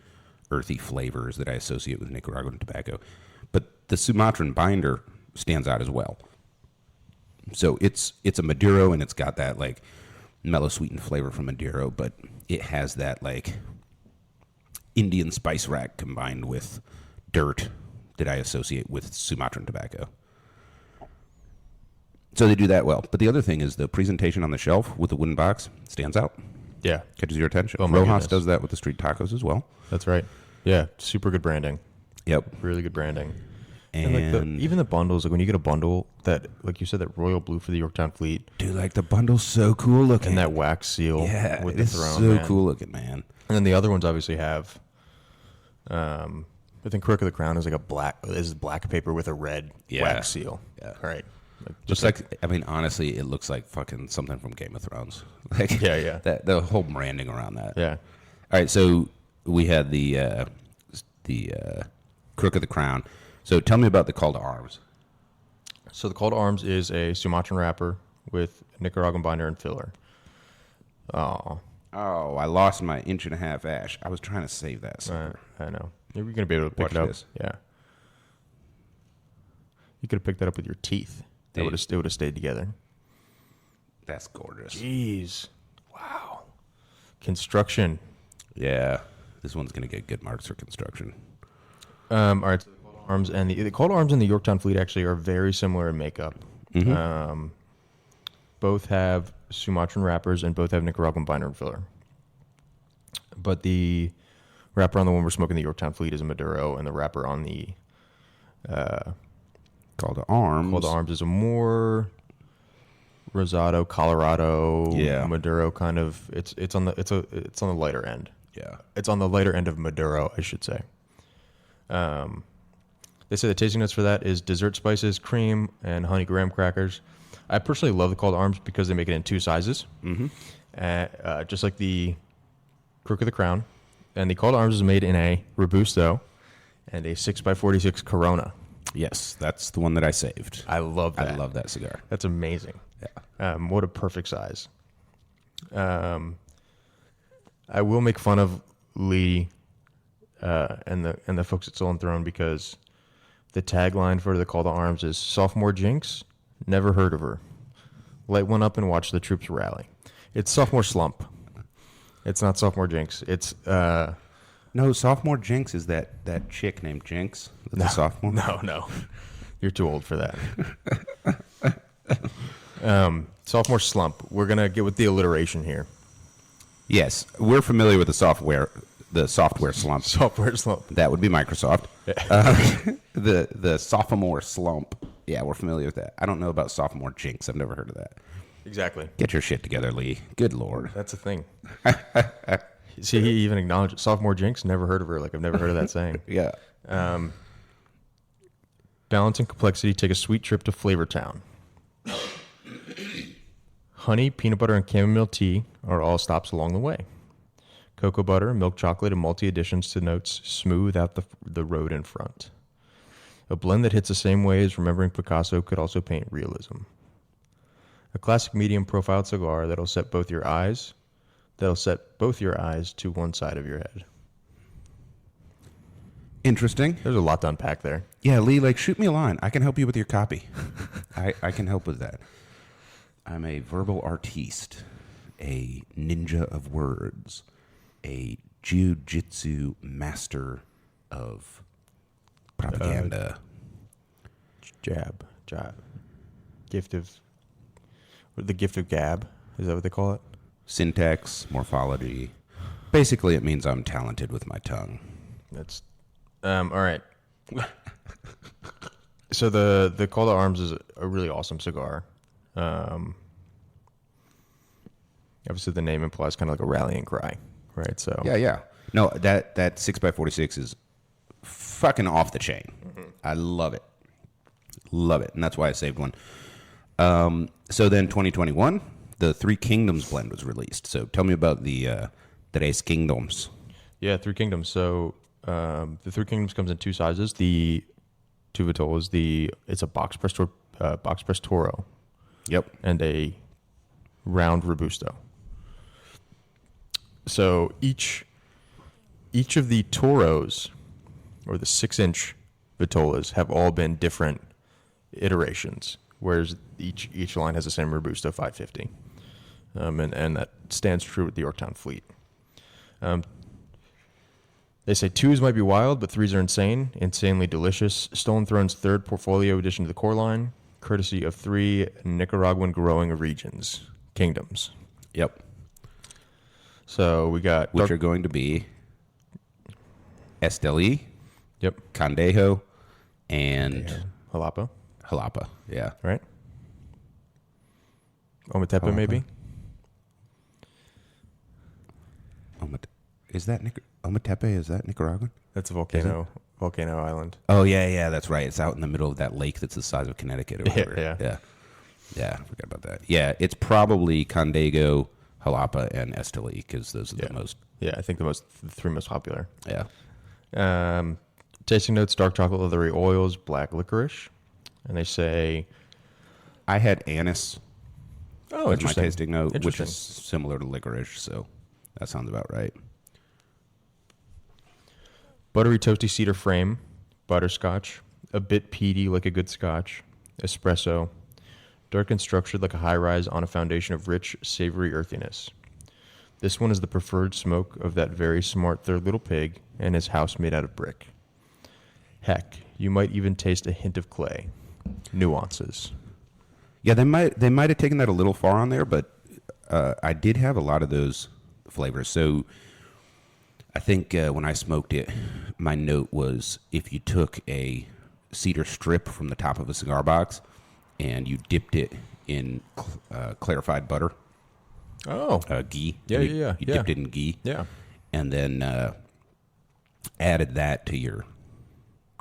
earthy flavors that I associate with Nicaraguan tobacco. But the Sumatran binder stands out as well. So it's a Madero, and it's got that, like, mellow sweetened flavor from Madero, but it has that, like, Indian spice rack combined with dirt that I associate with Sumatran tobacco. So they do that well. But the other thing is the presentation on the shelf with the wooden box stands out. Yeah. Catches your attention. Oh, my Rojas goodness. does that with the street tacos as well. That's right. Yeah. Super good branding. Yep. Really good branding. And like even the bundles, like when you get a bundle that, like you said, that royal blue for the Yorktown Fleet. dude, like, the bundle's so cool looking. And that wax seal with the it's throne. so man. cool looking, man. And then the other ones obviously have, I think Crook of the Crown is like black paper with a red wax seal. Yeah. Right. Just like, I mean, honestly, it looks like fucking something from Game of Thrones. Like, Yeah. the whole branding around that. Yeah. All right, so we had the Crook of the Crown. So tell me about the call to arms. So the call to arms is a Sumatran wrapper with Nicaraguan binder and filler. Oh, I lost my 1.5-inch ash. I was trying to save that. Sucker. I know. You're going to be able to pick Watch it up. this. Yeah. You could have picked that up with your teeth. It would have stayed together. That's gorgeous. Jeez. Wow. Construction. Yeah, this one's going to get good marks for construction. All right. So the call to arms and the call to arms and the Yorktown Fleet actually are very similar in makeup. Both have Sumatran wrappers and both have Nicaraguan binder and filler. But the wrapper on the one we're smoking, the Yorktown Fleet, is a Madero, and the wrapper on the Call to arms. is a more Rosado, Colorado, Yeah. Maduro kind of. It's on the lighter end. Yeah. It's on the lighter end of Maduro, I should say. They say the tasting notes for that is dessert spices, cream, and honey graham crackers. I personally love the Call to Arms because they make it in two sizes, just like the Crook of the Crown. And the Call to Arms is made in a Robusto and a 6x46 Corona. Yes, that's the one that I saved. I love that. I love that cigar. That's amazing. Yeah. What a perfect size. I will make fun of Lee and the folks at Stolen Throne because the tagline for the Call to Arms is "Sophomore Jinx, never heard of her. Light one up and watch the troops rally." It's sophomore slump. It's not sophomore jinx. It's No, sophomore Jinx is that chick named Jinx. That's a sophomore. No, you're too old for that. Sophomore slump. We're gonna get with the alliteration here. Yes, we're familiar with the the software slump. Software slump. That would be Microsoft. The sophomore slump. Yeah, we're familiar with that. I don't know about sophomore jinx. I've never heard of that. Exactly. Get your shit together, Lee. Good Lord. That's a thing. See, he even acknowledged it. Sophomore jinx. Never heard of her. Like, I've never heard of that saying. Yeah. Balancing complexity. Take a sweet trip to Flavor Town. Honey, peanut butter, and chamomile tea are all stops along the way. Cocoa butter, milk chocolate, and malty additions to notes smooth out the road in front. A blend that hits the same way as remembering Picasso could also paint realism. A classic medium profiled cigar that'll set both your eyes to one side of your head. Interesting. There's a lot to unpack there. Yeah, Lee, like, shoot me a line. I can help you with your copy. I can help with that. I'm a verbal artiste, a ninja of words, a jiu-jitsu master of propaganda. Jab. The gift of gab. Is that what they call it? Syntax, morphology. Basically, it means I'm talented with my tongue. That's all right. So the Call to Arms is a really awesome cigar. Obviously, the name implies kind of like a rallying cry, right? So Yeah. No, that 6x46 is fucking off the chain. Mm-hmm. I love it, and that's why I saved one. So then 2021, the Three Kingdoms blend was released. So tell me about the Tres Kingdoms. Yeah, Three Kingdoms. So the Three Kingdoms comes in two sizes. The two vitolas. It's a box press Toro. Yep. And a round Robusto. So each of the Toros, or the 6-inch vitolas, have all been different iterations, whereas each line has the same Robusto 550. And that stands true with the Yorktown Fleet. They say 2s might be wild, but 3s are insanely delicious. Stolen Throne's third portfolio addition to the core line, courtesy of 3 Nicaraguan growing kingdoms. Yep. So we got... Which are going to be Esteli, Yep. Condejo, and Jalapa. Yeah. Right? Ometepe, maybe? Is that Ometepe? Is that Nicaraguan? That's a volcano island. Oh, yeah, that's right. It's out in the middle of that lake that's the size of Connecticut or whatever. Yeah, I forgot about that. Yeah, it's probably Condego, Jalapa, and Esteli, because those are the most... Yeah, I think the 3 most popular. Yeah. Tasting notes, dark chocolate, leathery oils, black licorice. And they say... I had anise as my tasting note, which Interesting. is similar to licorice, so that sounds about right. Buttery, toasty cedar frame, butterscotch, a bit peaty like a good scotch, espresso, dark and structured like a high-rise on a foundation of rich, savory earthiness. This one is the preferred smoke of that very smart third little pig and his house made out of brick. Heck, you might even taste a hint of clay. Nuances. Yeah, they might have taken that a little far on there, but I did have a lot of those flavors. So I think when I smoked it, my note was if you took a cedar strip from the top of a cigar box and you dipped it in clarified butter. Oh. Ghee. Yeah. You dipped it in ghee. Yeah. And then added that to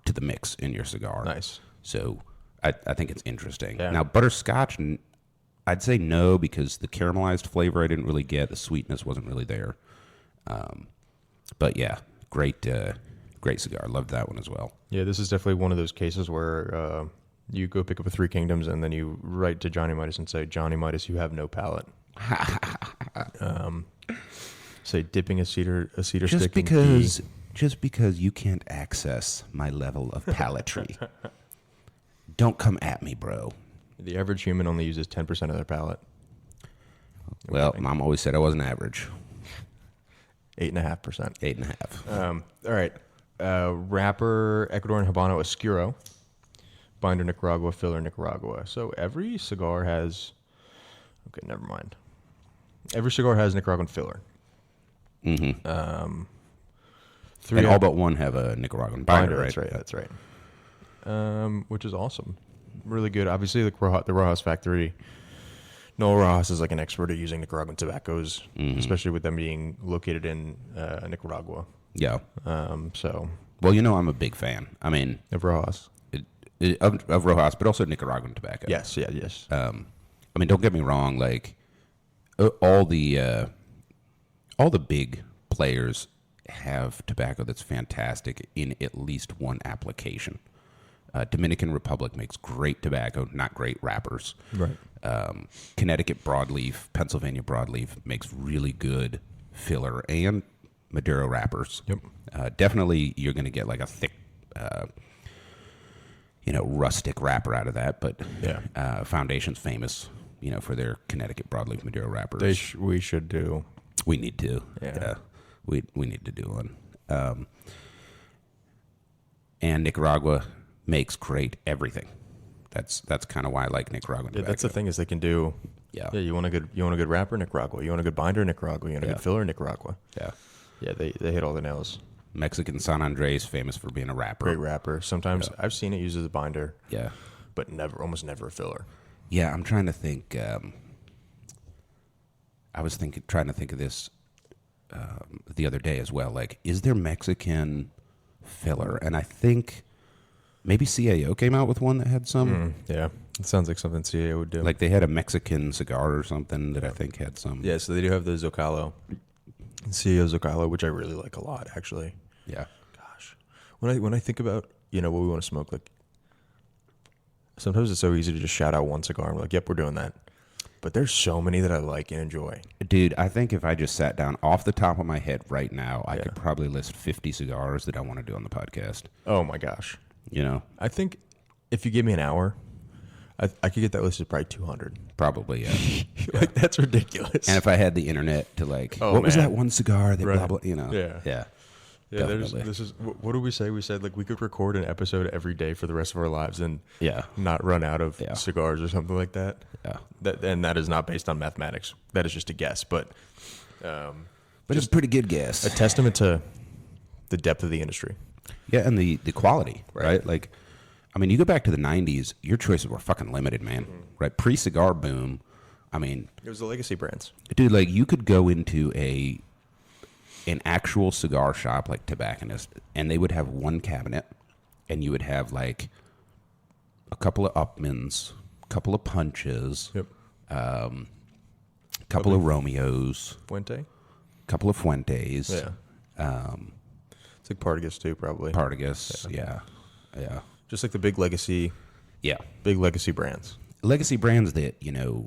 the mix in your cigar. Nice. So I think it's interesting. Yeah. Now, butterscotch, I'd say no, because the caramelized flavor I didn't really get. The sweetness wasn't really there. But yeah, great cigar. Loved that one as well. Yeah, this is definitely one of those cases where you go pick up a Three Kingdoms and then you write to Johnny Midas and say, Johnny Midas, you have no palate. Say dipping a cedar stick in ghee. Just because you can't access my level of palatry, don't come at me, bro. The average human only uses 10% of their palate. Well, Mom always said I wasn't average. 8.5%. 8.5. All right. Wrapper, Ecuadorian Habano Oscuro. Binder, Nicaragua. Filler, Nicaragua. So every cigar has... Okay, never mind. Every cigar has Nicaraguan filler. Mm-hmm. And all but one have a Nicaraguan binder, right? That's right. Which is awesome. Really good. Obviously, the Rojas factory, Noel Rojas is like an expert at using Nicaraguan tobaccos, especially with them being located in Nicaragua. Yeah. So. Well, I'm a big fan. I mean, Of Rojas. Of Rojas, but also Nicaraguan tobacco. Yes. Yes. I mean, don't get me wrong. Like all the big players have tobacco that's fantastic in at least one application. Dominican Republic makes great tobacco, not great wrappers. Right. Connecticut broadleaf, Pennsylvania broadleaf makes really good filler and Madero wrappers. Yep. Definitely, you're going to get like a thick, rustic wrapper out of that. But Foundation's famous, for their Connecticut broadleaf Madero wrappers. We should do. We need to. Yeah. We need to do one. And Nicaragua makes great everything. That's kind of why I like Nicaraguan tobacco. That's the thing is they can do. Yeah. Yeah. You want a good wrapper, Nicaragua. You want a good binder, Nicaragua. You want a good filler, Nicaragua. Yeah. Yeah. They hit all the nails. Mexican San Andres famous for being a wrapper. Great wrapper. Sometimes I've seen it used as a binder. Yeah. But almost never a filler. Yeah, I'm trying to think. I was trying to think of this the other day as well. Like, is there Mexican filler? And I think maybe CAO came out with one that had some. Yeah, it sounds like something CAO would do. Like they had a Mexican cigar or something that I think had some. Yeah, so they do have the Zocalo, CAO Zocalo, which I really like a lot, actually. Yeah. Gosh, when I think about what we want to smoke, like sometimes it's so easy to just shout out one cigar and we're like, yep, we're doing that. But there's so many that I like and enjoy. Dude, I think if I just sat down off the top of my head right now, I could probably list 50 cigars that I want to do on the podcast. Oh my gosh. I think if you give me an hour, I could get that listed probably 200. Probably, yeah. Like that's ridiculous. And if I had the internet to what was that one cigar that blah, blah, Yeah. Yeah. Yeah, Definitely. this is what do we say? We said like we could record an episode every day for the rest of our lives and Yeah. not run out of cigars or something like that. Yeah. That is not based on mathematics. That is just a guess, but It's a pretty good guess. a testament to the depth of the industry. Yeah, and the quality, right? Like, I mean, you go back to the 90s, your choices were fucking limited, man. Right? Pre-cigar boom, I mean... It was the legacy brands. Dude, like, you could go into an actual cigar shop, like Tobacconist, and they would have one cabinet, and you would have, like, a couple of Upmans, a couple of Punches, Yep. a couple of Romeos, Fuente. couple of Fuentes. Yeah. It's like Partagas too, probably. Partagas, yeah. Just like the big legacy brands. Legacy brands that,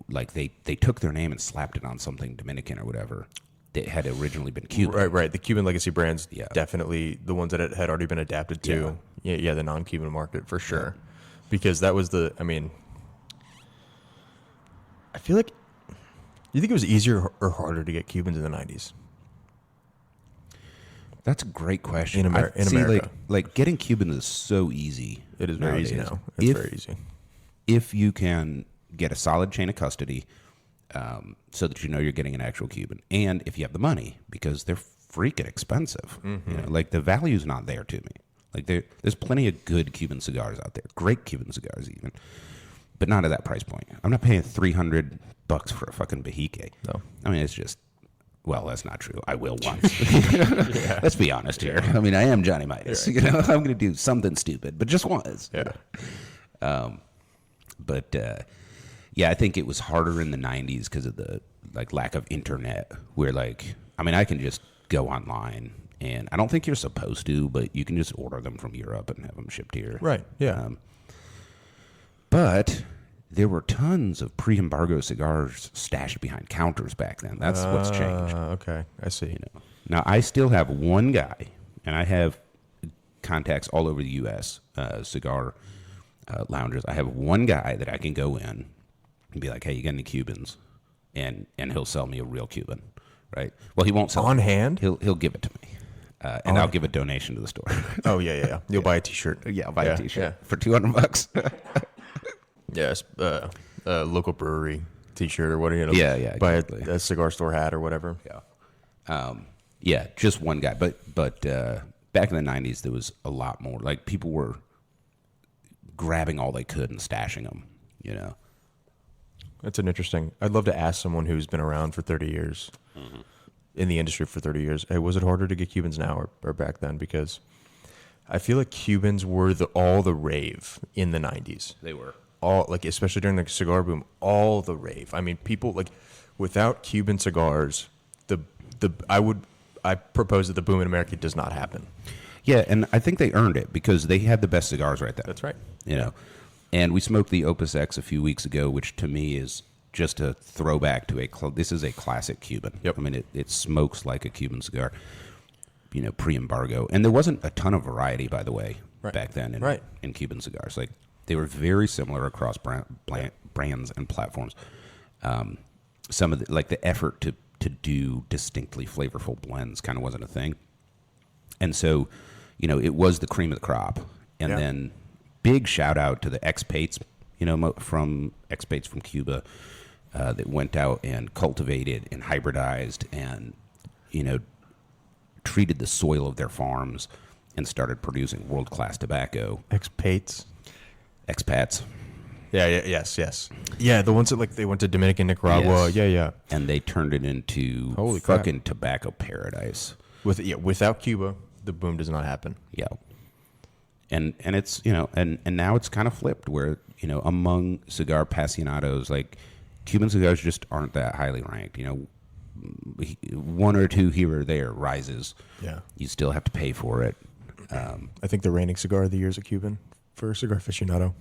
like they took their name and slapped it on something Dominican or whatever that had originally been Cuban. Right. The Cuban legacy brands, definitely the ones that had already been adapted to, the non-Cuban market for sure. Because that was I feel like, you think it was easier or harder to get Cubans in the 90s? That's a great question. In America. Like getting Cubans is so easy. It is very nowadays. easy now. It's very easy. If you can get a solid chain of custody so that you're getting an actual Cuban, and if you have the money, because they're freaking expensive. Like the value's not there to me. Like there's plenty of good Cuban cigars out there, great Cuban cigars even, but not at that price point. I'm not paying $300 for a fucking Bahique. No. I mean, it's just... Well, that's not true. I will once. Let's be honest here. I mean, I am Johnny Midas. Right. I'm going to do something stupid, but just once. Yeah. I think it was harder in the 90s because of the lack of internet. Where I can just go online, and I don't think you're supposed to, but you can just order them from Europe and have them shipped here. Right. Yeah. But there were tons of pre-embargo cigars stashed behind counters back then. That's what's changed. Okay, I see. Now, I still have one guy, and I have contacts all over the U.S., cigar lounges. I have one guy that I can go in and be like, hey, you got any Cubans? And he'll sell me a real Cuban, right? Well, he won't sell On it. hand? He'll give it to me, and I'll give a donation to the store. Oh, yeah. You'll buy a T-shirt. Yeah, I'll buy a T-shirt for $200. Yes, local brewery T-shirt or whatever. Yeah, Buy exactly. a cigar store hat or whatever. Yeah, just one guy. But back in the 90s, there was a lot more. Like, people were grabbing all they could and stashing them, you know. That's an interesting. I'd love to ask someone who's been around for 30 years, in the industry for 30 years. Hey, was it harder to get Cubans now or back then? Because I feel like Cubans were all the rave in the 90s. They were. All, like, especially during the cigar boom, all the rave. I mean, people, like, without Cuban cigars, I propose that the boom in America does not happen. Yeah, and I think they earned it because they had the best cigars right there. That's right. You know, and we smoked the Opus X a few weeks ago, which to me is just a throwback to this is a classic Cuban. Yep. I mean, it smokes like a Cuban cigar, you know, pre-embargo. And there wasn't a ton of variety, by the way, back then in Cuban cigars. Like, they were very similar across brands and platforms. Some of the effort to do distinctly flavorful blends kind of wasn't a thing. And so, you know, it was the cream of the crop. And then big shout out to the expates, you know, from Cuba that went out and cultivated and hybridized and, you know, treated the soil of their farms and started producing world-class tobacco. Expats. Yes. Yeah, the ones that, like, they went to Dominican, Nicaragua. Yes. Yeah. And they turned it into Holy fucking tobacco paradise. Without Cuba, the boom does not happen. Yeah. And it's, you know, and now it's kind of flipped where, you know, among cigar apasionados, like, Cuban cigars just aren't that highly ranked. You know, one or two here or there rises. Yeah. You still have to pay for it. I think the reigning cigar of the year is a Cuban for cigar aficionado.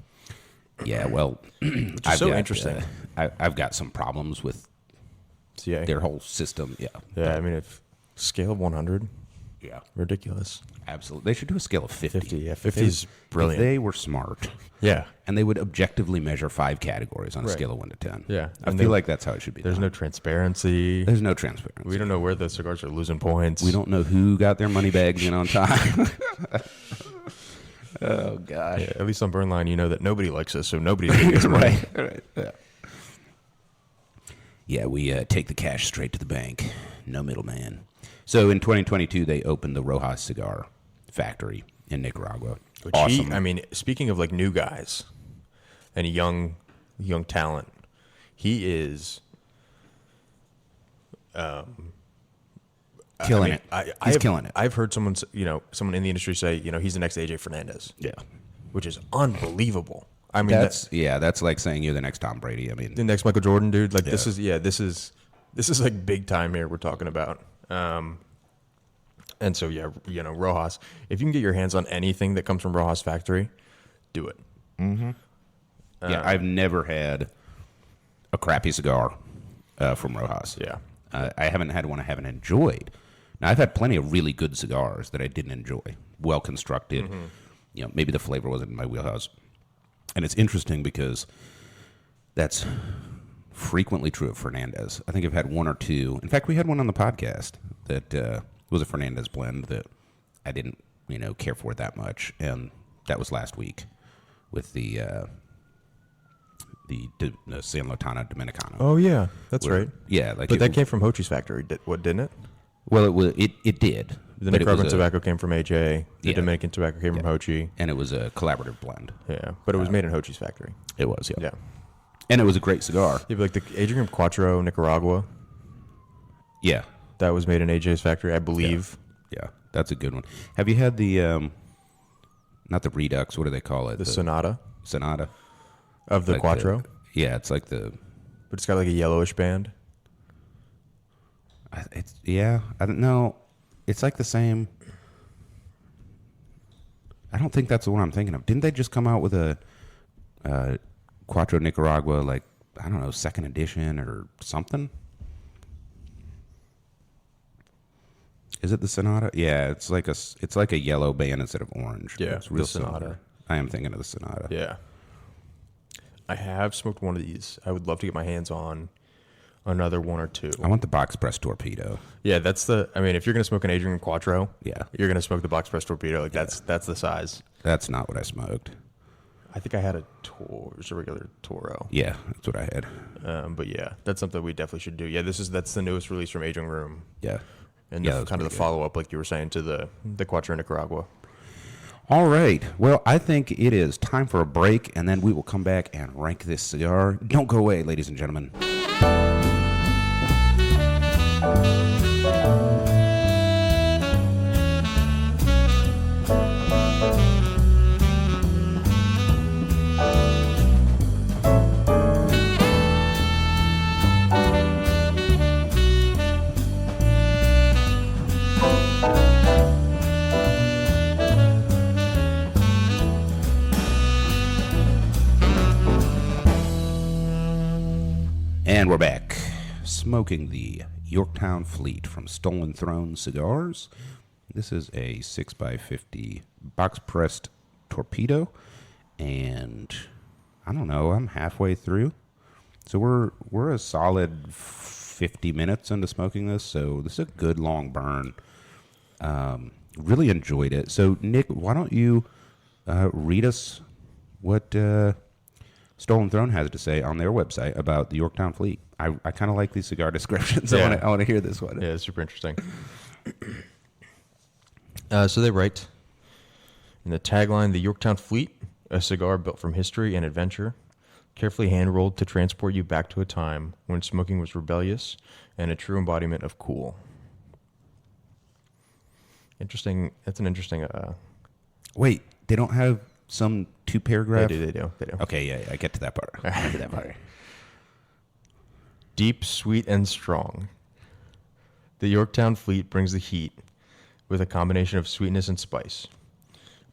Yeah, well, which is interesting. I've got some problems with their whole system. Yeah. Yeah, I mean, if scale of 100. Yeah. Ridiculous. Absolutely. They should do a scale of 50. 50, yeah. 50 is brilliant. If they were smart. Yeah. And they would objectively measure 5 categories on a scale of 1 to 10. Yeah. I feel like that's how it should be There's done. no transparency. There's no transparency. We don't know where the cigars are losing points. We don't know who got their money bags in on time. Oh, gosh. Yeah, at least on Burnline, you know that nobody likes us, so nobody's going to get money. Right. Yeah, we take the cash straight to the bank. No middleman. So in 2022, they opened the Rojas Cigar Factory in Nicaragua. Which awesome. I mean, speaking of, like, new guys and young talent, he is killing it. He's killing it. I've heard someone in the industry say, you know, he's the next AJ Fernandez. Yeah. Which is unbelievable. I mean, that's like saying you're the next Tom Brady. I mean, the next Michael Jordan, dude. Like, this is like big time here we're talking about. And so, yeah, you know, Rojas, if you can get your hands on anything that comes from Rojas Factory, do it. Mm-hmm. Yeah, I've never had a crappy cigar from Rojas. Yeah. I haven't had one I haven't enjoyed. Now, I've had plenty of really good cigars that I didn't enjoy. Well constructed. Mm-hmm. You know, maybe the flavor wasn't in my wheelhouse. And it's interesting because that's frequently true of Fernandez. I think I've had one or two. In fact, we had one on the podcast that was a Fernandez blend that I didn't, you know, care for that much. And that was last week with the San Lotano Dominicano. Oh, yeah. That's right. Yeah. But that came from Hochi's factory, didn't it? Well, it did. The Nicaraguan tobacco came from AJ. The Dominican tobacco came from Hochi. And it was a collaborative blend. Yeah, but it was made in Hochi's factory. It was, yeah. Yeah. And it was a great cigar. Yeah, but like the Adrian Cuatro Nicaragua. Yeah. That was made in AJ's factory, I believe. Yeah, that's a good one. Have you had the, not the Redux, what do they call it? The Sonata? Sonata. Of the like Cuatro? Yeah, it's like the... But it's got like a yellowish band. I don't know. It's like the same... I don't think that's the one I'm thinking of. Didn't they just come out with a Cuatro Nicaragua, like, I don't know, second edition or something? Is it the Sonata? Yeah, it's like a yellow band instead of orange. Yeah, it's real the Sonata. similar. I am thinking of the Sonata. Yeah. I have smoked one of these. I would love to get my hands on another one or two. I want the box press torpedo. Yeah, that's the... I mean, if you're going to smoke an Adrian Cuatro, yeah, you're going to smoke the box press torpedo. Like, that's the size. That's not what I smoked. I think I had it was a regular Toro. Yeah, that's what I had. But yeah, that's something we definitely should do. Yeah, that's the newest release from Aging Room. Yeah. And Yeah, the, that's kind of the pretty good. follow-up, like you were saying, to the Cuatro Nicaragua. All right. Well, I think it is time for a break, and then we will come back and rank this cigar. Don't go away, ladies and gentlemen. And we're back, smoking the Yorktown Fleet from Stolen Throne Cigars. This is a 6x50 box-pressed torpedo, and I don't know, I'm halfway through. So we're a solid 50 minutes into smoking this, so this is a good long burn. Really enjoyed it. So, Nick, why don't you read us what Stolen Throne has to say on their website about the Yorktown Fleet. I kind of like these cigar descriptions. Yeah. I want to hear this one. Yeah, it's super interesting. So they write in the tagline, "The Yorktown Fleet, a cigar built from history and adventure, carefully hand-rolled to transport you back to a time when smoking was rebellious and a true embodiment of cool." Interesting. That's an interesting. Wait, they don't have some two-paragraph? They do. Okay, yeah, I get to that part. I get to that part. Deep, sweet, and strong. The Yorktown Fleet brings the heat with a combination of sweetness and spice.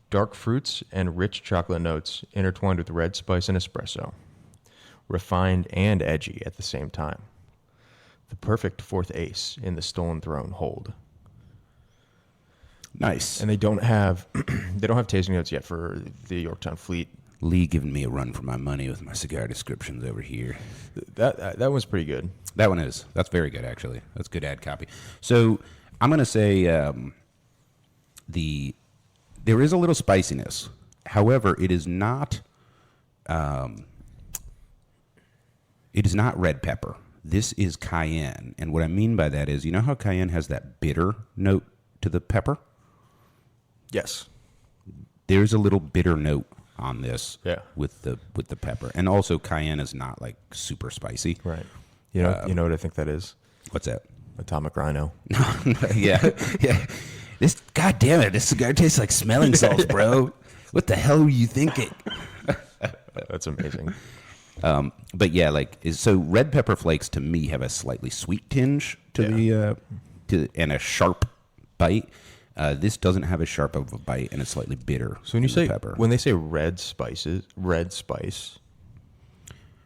Dark fruits and rich chocolate notes intertwined with red spice and espresso. Refined and edgy at the same time. The perfect fourth ace in the Stolen Throne hold. Nice. And they don't have tasting notes yet for the Yorktown Fleet. Lee giving me a run for my money with my cigar descriptions over here. That was pretty good. That one is. That's very good, actually. That's good ad copy. So I'm going to say there is a little spiciness. However, it is not red pepper. This is cayenne. And what I mean by that is, you know how cayenne has that bitter note to the pepper? Yes. There's a little bitter note on this, Yeah. with the pepper, and also cayenne is not like super spicy. Right. You know what I think that is? What's that? Atomic Rhino. yeah. This, God damn it, this cigar tastes like smelling salts, bro. What the hell were you thinking? That's amazing. But yeah, so red pepper flakes to me have a slightly sweet tinge to and a sharp bite. This doesn't have as sharp of a bite, and it's slightly bitter. So when they say red spice,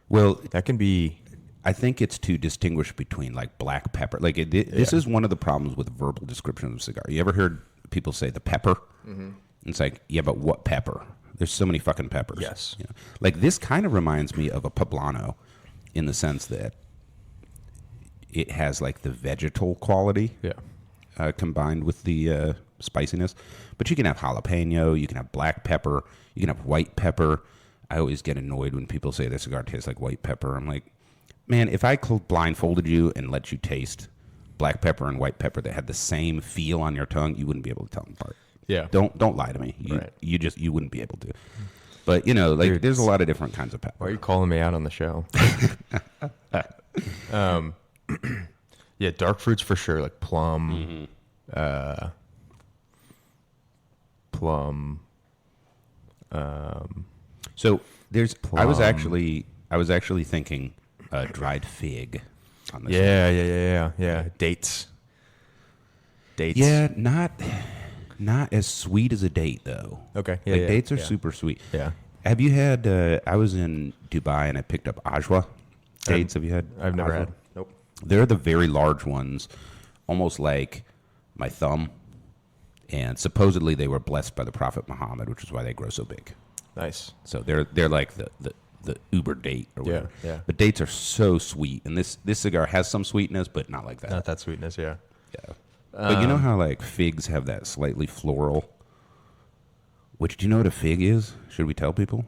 well, that can be. I think it's to distinguish between like black pepper. This is one of the problems with verbal descriptions of cigar. You ever heard people say the pepper? Mm-hmm. It's like, yeah, but what pepper? There's so many fucking peppers. Yes. You know? Like this kind of reminds me of a poblano, in the sense that it has like the vegetal quality. Yeah. Combined with the spiciness. But you can have jalapeno, you can have black pepper, you can have white pepper. I always get annoyed when people say their cigar tastes like white pepper. I'm like, man, if I blindfolded you and let you taste black pepper and white pepper that had the same feel on your tongue, you wouldn't be able to tell them apart. Yeah. Don't lie to me. You wouldn't be able to. But Dude, there's a lot of different kinds of pepper. Why are you calling me out on the show? Yeah, dark fruits for sure, like plum, plum. So there's. Plum. I was actually thinking dried fig. On this. Yeah. Dates. Yeah, not as sweet as a date though. Okay. Dates are super sweet. Yeah. Have you had? I was in Dubai and I picked up ajwa dates. Have you had? I've never ajwa? had. Nope. They're the very large ones, almost like my thumb. And supposedly they were blessed by the Prophet Muhammad, which is why they grow so big. Nice. So they're like the uber date or whatever. Yeah. The dates are so sweet, and this cigar has some sweetness, but not like that. Not that sweetness. Yeah. Yeah. But you know how like figs have that slightly floral. Which, do you know what a fig is? Should we tell people?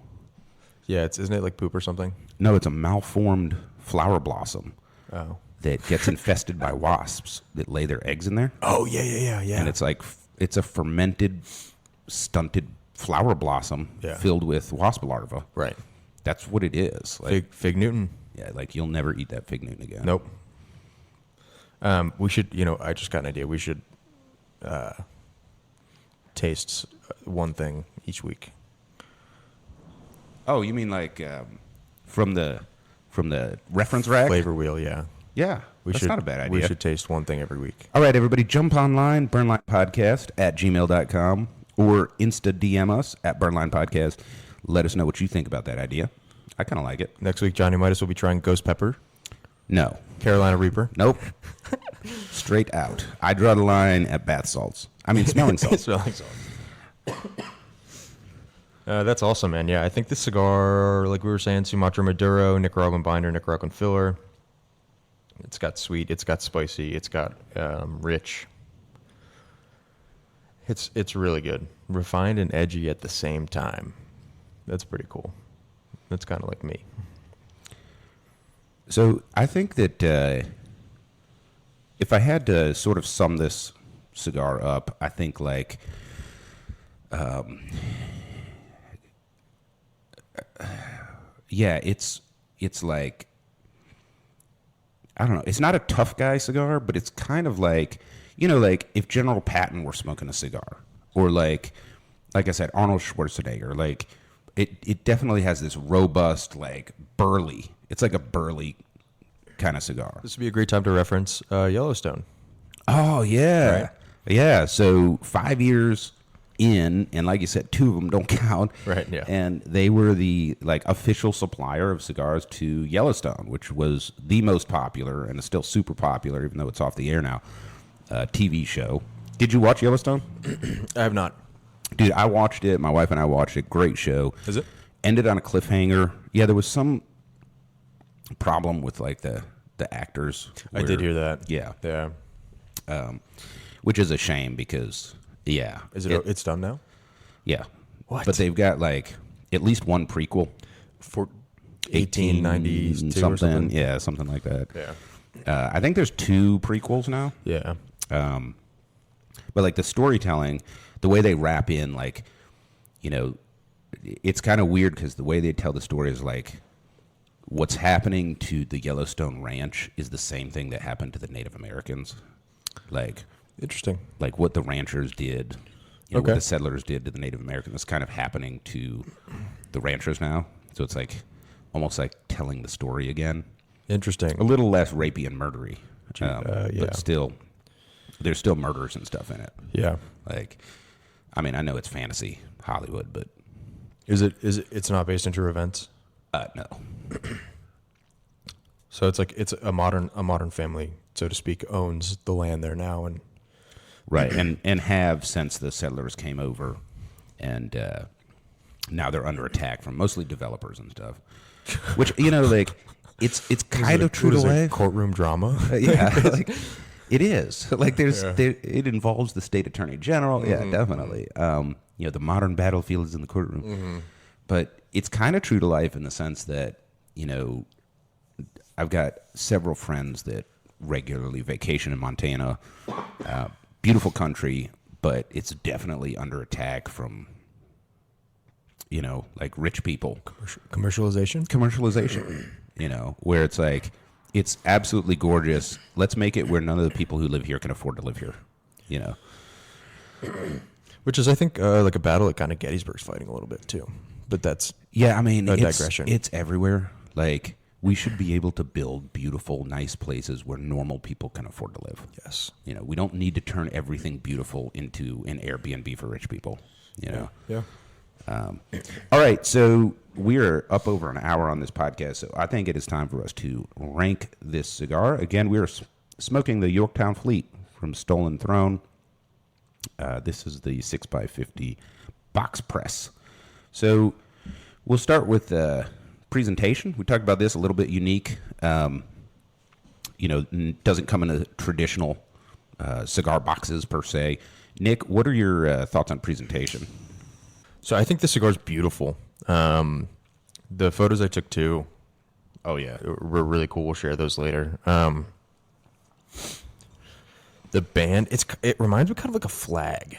Yeah. Isn't it like poop or something? No, it's a malformed flower blossom. Oh. that gets infested by wasps that lay their eggs in there. Oh, yeah. And it's a fermented, stunted flower blossom filled with wasp larvae. Right. That's what it is. Like, Fig Newton. yeah, like you'll never eat that fig Newton again. Nope. We should, I just got an idea. We should taste one thing each week. Oh, you mean like from the reference rack? Flavor wheel, yeah. Yeah, that's not a bad idea. We should taste one thing every week. All right, everybody, jump online, burnlinepodcast at gmail.com, or Insta DM us at burnlinepodcast. Let us know what you think about that idea. I kind of like it. Next week, Johnny Midas will be trying Ghost Pepper. No. Carolina Reaper. Nope. Straight out. I draw the line at bath salts. I mean, smelling salts. Smelling salts. That's awesome, man. Yeah, I think this cigar, like we were saying, Sumatran Madero, Nicaraguan binder, Nicaraguan filler. It's got sweet, it's got spicy, it's got rich. It's really good. Refined and edgy at the same time. That's pretty cool. That's kind of like me. So I think that if I had to sort of sum this cigar up, I think like it's like, I don't know. It's not a tough guy cigar, but it's kind of like, like if General Patton were smoking a cigar, or like I said, Arnold Schwarzenegger. Like it definitely has this robust, like burly. It's like a burly kind of cigar. This would be a great time to reference Yellowstone. Oh yeah, Right. Yeah. So 5 years in, and like you said, 2 of them don't count. Right, yeah. And they were the official supplier of cigars to Yellowstone, which was the most popular and is still super popular, even though it's off the air now. TV show. Did you watch Yellowstone? I have not. Dude, I watched it. My wife and I watched it. Great show. Is it? Ended on a cliffhanger. Yeah, there was some problem with like the actors. I did hear that. Yeah. Yeah. Which is a shame because, yeah. It's done now? Yeah. What? But they've got like at least one prequel. For 1892 something. or something? Yeah, something like that. Yeah. I think there's 2 prequels now. Yeah. But like the storytelling, the way they wrap in, like, it's kind of weird because the way they tell the story is like what's happening to the Yellowstone Ranch is the same thing that happened to the Native Americans. Like, Interesting. like what the ranchers did, what Okay. the settlers did to the Native Americans is kind of happening to the ranchers now. So it's like almost like telling the story again. Interesting. A little less rapey and murdery, Yeah. but still, there's still murders and stuff in it. Yeah. Like, I mean, I know it's fantasy Hollywood, but It's not based in true events? no. So it's like it's a modern family, so to speak, owns the land there now, and Right, and have since the settlers came over, and now they're under attack from mostly developers and stuff. Which like it's kind of true to life. Courtroom drama. Yeah, like, it is. Like it involves the state attorney general. Yeah, definitely. The modern battlefield is in the courtroom, but it's kind of true to life in the sense that I've got several friends that regularly vacation in Montana. Beautiful country, but it's definitely under attack from, like rich people. Commercialization, where it's like, it's absolutely gorgeous. Let's make it where none of the people who live here can afford to live here, Which is, I think, like a battle that kind of Gettysburg's fighting a little bit too. But that's I mean, a digression. It's everywhere. Like, we should be able to build beautiful, nice places where normal people can afford to live. Yes. We don't need to turn everything beautiful into an Airbnb for rich people. Yeah. All right, so we're up over an hour on this podcast, so I think it is time for us to rank this cigar. Again, we are smoking the Yorktown Fleet from Stolen Throne. This is the 6x50 box press. So we'll start with presentation. We talked about this, a little bit unique. Doesn't come in a traditional cigar boxes per se. Nick, what are your thoughts on presentation? So I think the cigar's beautiful. The photos I took too, Oh yeah, were really cool. We'll share those later. The band, it reminds me kind of like a flag.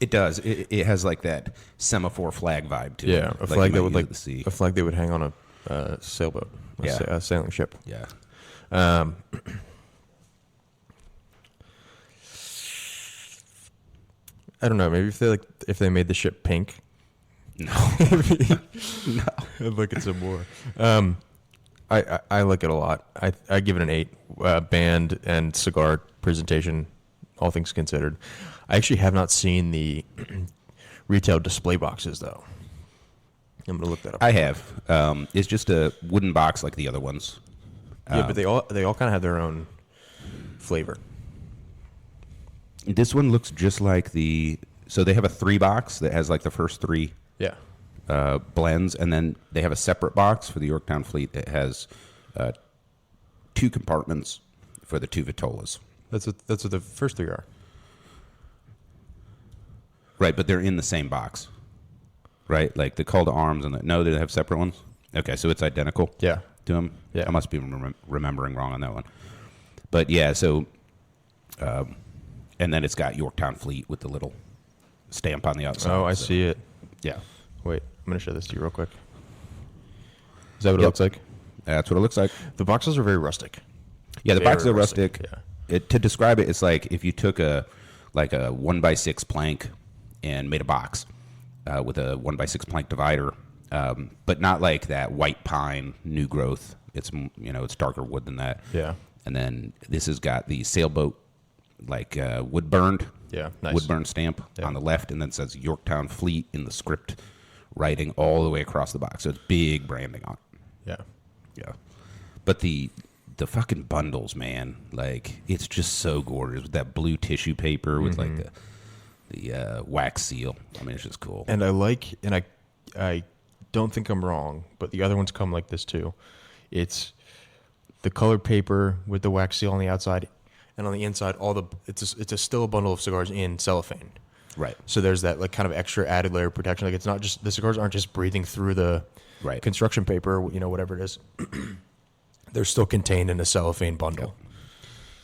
It does. It has like that semaphore flag vibe to it. Yeah, a like flag you that might would use like at the sea. a flag that would hang on a sailboat, a sailing ship. Yeah. I don't know. Maybe if they made the ship pink. No. No. I'd look at some more. I like it a lot. I give it an 8. Band and cigar presentation, all things considered. I actually have not seen the retail display boxes though. I'm gonna look that up. I have. It's just a wooden box like the other ones. Yeah, but they all kind of have their own flavor. This one looks just like so they have a 3 box that has like the first 3 Yeah. blends, and then they have a separate box for the Yorktown Fleet that has 2 compartments for the 2 Vitolas. That's what the first 3 are. Right, but they're in the same box. Right, like the call to arms and no, they have separate ones. Okay, so it's identical. Yeah. To them. Yeah. I must be remembering wrong on that one. But yeah, so and then it's got Yorktown Fleet with the little stamp on the outside. Oh, I see it. Yeah. Wait, I'm gonna show this to you real quick. Is that what it looks like? That's what it looks like. The boxes are very rustic. Yeah, the Very boxes are rustic. Yeah. To describe it, it's like if you took a 1x6 plank and made a box with a 1x6 plank divider, but not like that white pine new growth. It's it's darker wood than that. Yeah. And then this has got the sailboat like wood burned. Yeah, nice. Wood burn stamp on the left, and then it says Yorktown Fleet in the script writing all the way across the box. So it's big branding on it. Yeah. Yeah. But the fucking bundles, man, like it's just so gorgeous with that blue tissue paper with like the wax seal. I mean, it's just cool. And I don't think I'm wrong, but the other ones come like this too. It's the colored paper with the wax seal on the outside, and on the inside, it's still a bundle of cigars in cellophane. Right. So there's that like kind of extra added layer of protection. Like it's not just the cigars aren't just breathing through the construction paper, whatever it is. They're still contained in a cellophane bundle.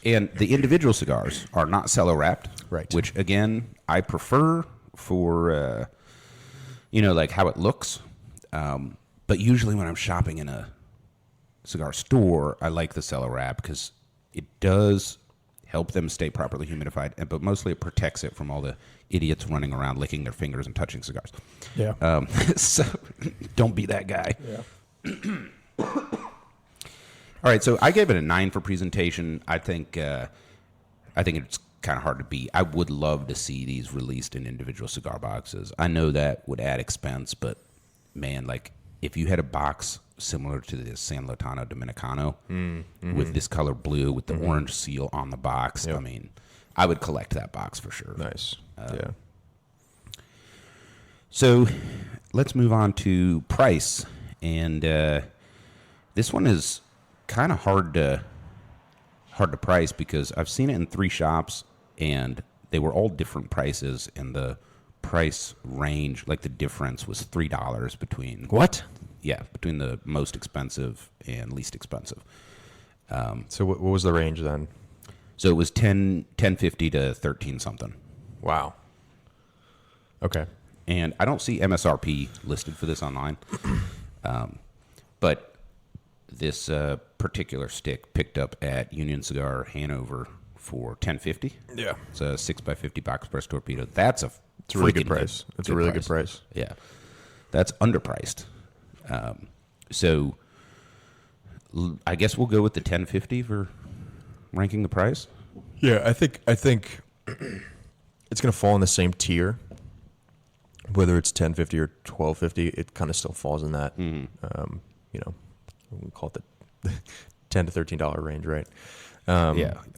And the individual cigars are not cello wrapped. Right. Which again, I prefer for like how it looks. But usually when I'm shopping in a cigar store, I like the cello wrap because it does help them stay properly humidified, but mostly it protects it from all the idiots running around licking their fingers and touching cigars. Yeah. So don't be that guy. Yeah. All right, so I gave it a 9 for presentation. I think it's kind of hard to beat. I would love to see these released in individual cigar boxes. I know that would add expense, but man, like if you had a box similar to the San Lotano Dominicano with this color blue with the orange seal on the box, I mean, I would collect that box for sure. Nice. Yeah. So let's move on to price, and this one is kind of hard to price because I've seen it in 3 shops and they were all different prices, and the price range, like the difference was $3 between between the most expensive and least expensive. So what was the range then? So it was $10.50 to 13 something. Wow. Okay. And I don't see MSRP listed for this online, but this particular stick picked up at Union Cigar Hanover for $10.50. Yeah. It's a 6x50 box press torpedo. It's a really good price. It's a really good price. Yeah. That's underpriced. So I guess we'll go with the $10.50 for ranking the price. Yeah, I think it's going to fall in the same tier. Whether it's $10.50 or $12.50, it kind of still falls in that. We call it the $10 to $13 range, right?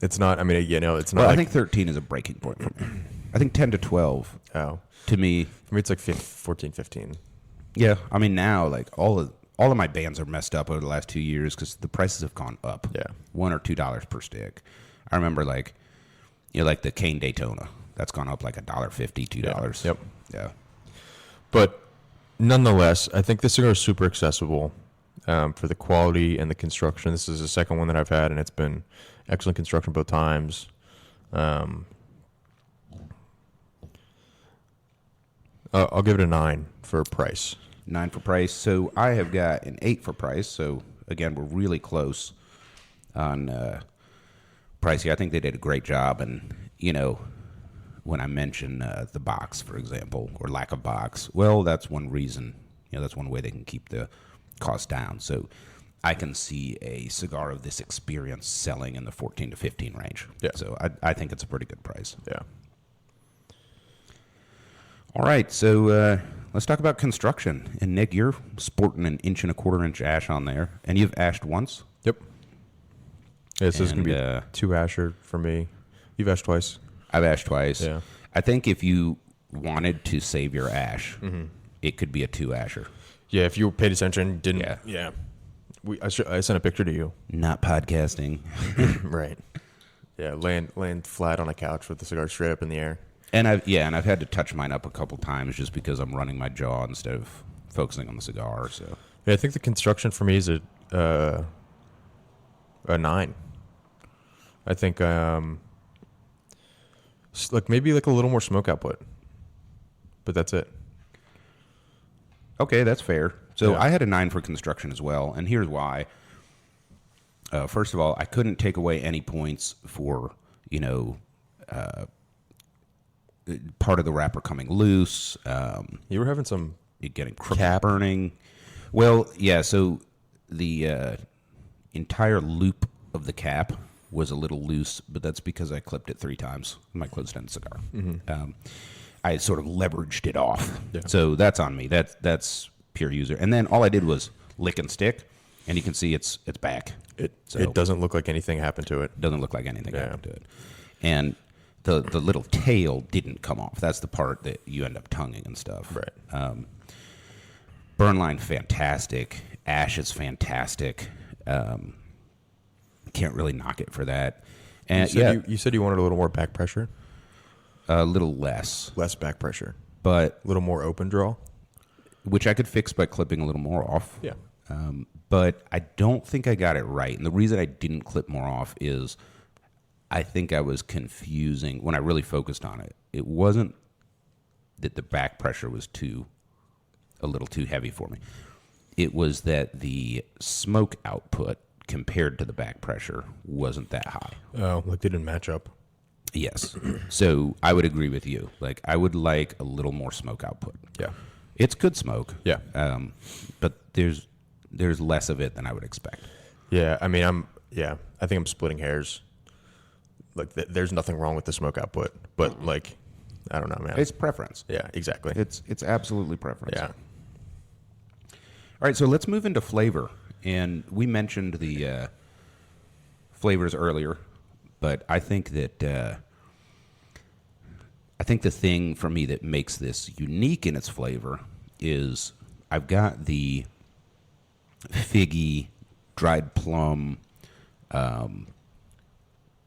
It's not. I mean, it's not. Well, like, I think 13 is a breaking point for me. I think 10 to 12. Oh, to me, for me, it's like 14, 15. Yeah, I mean now, like all of my bands are messed up over the last 2 years because the prices have gone up. Yeah, $1 or $2 per stick. I remember like the Cane Daytona that's gone up like $1.50, $2. Yep. Yeah. But nonetheless, I think this cigar is super accessible. for the quality and the construction. This is the second one that I've had, and it's been excellent construction both times. I'll give it a 9 for price. 9 for price. So I have got an 8 for price. So again, we're really close on price here. I think they did a great job. And, you know, when I mention the box, for example, or lack of box, well, that's one reason. You know, that's one way they can keep the cost down. So I can see a cigar of this experience selling in the 14 to 15 range. Yeah. So I think it's a pretty good price. Yeah. All right, so let's talk about construction. And Nick, you're sporting an 1.25 inch ash on there, and you've ashed once. Yep. Yeah, so it's going to be And, 2 asher for me. You've ashed twice. I've ashed twice. Yeah. I think if you wanted to save your ash, it could be a 2 asher. Yeah, if you paid attention, didn't. Yeah. Yeah. I sent a picture to you. Not podcasting. Right. Yeah, laying flat on a couch with the cigar straight up in the air. And I've had to touch mine up a couple times just because I'm running my jaw instead of focusing on the cigar. So Yeah, I think the construction for me is a 9. I think like maybe like a little more smoke output, but that's it. okay, that's fair. So Yeah. I had a 9 for construction as well, and here's why. First of all, I couldn't take away any points for, you know, part of the wrapper coming loose, You were having some. it getting crooked Cap. burning. Well, yeah, so the entire loop of the cap was a little loose, but that's because I clipped it 3 times in my closed-end cigar. I sort of leveraged it off. Yeah. So that's on me. That's pure user. And then all I did was lick and stick, and you can see it's back. It So- doesn't look like anything happened to it. Doesn't look like anything Yeah. happened to it. And the little tail didn't come off. That's the part that you end up tonguing and stuff. Right. Burn line, fantastic. Ash is fantastic. Can't really knock it for that. And You said you wanted a little more back pressure, a little less, less back pressure, but a little more open draw. which I could fix by clipping a little more off. Yeah. But I don't think I got it right. And the reason I didn't clip more off is I think I was confusing when I really focused on it. It wasn't that the back pressure was a little too heavy for me. It was that the smoke output compared to the back pressure wasn't that high. Oh, like they didn't match up. Yes. So I would agree with you. Like I would like a little more smoke output. Yeah. It's good smoke. Yeah. But there's less of it than I would expect. Yeah. I mean, I think I'm splitting hairs. Like there's nothing wrong with the smoke output, but like, I don't know, man. It's preference. Yeah, exactly. It's absolutely preference. Yeah. All right, so let's move into flavor. And we mentioned the flavors earlier, but I think that the thing for me that makes this unique in its flavor is I've got the figgy, dried plum,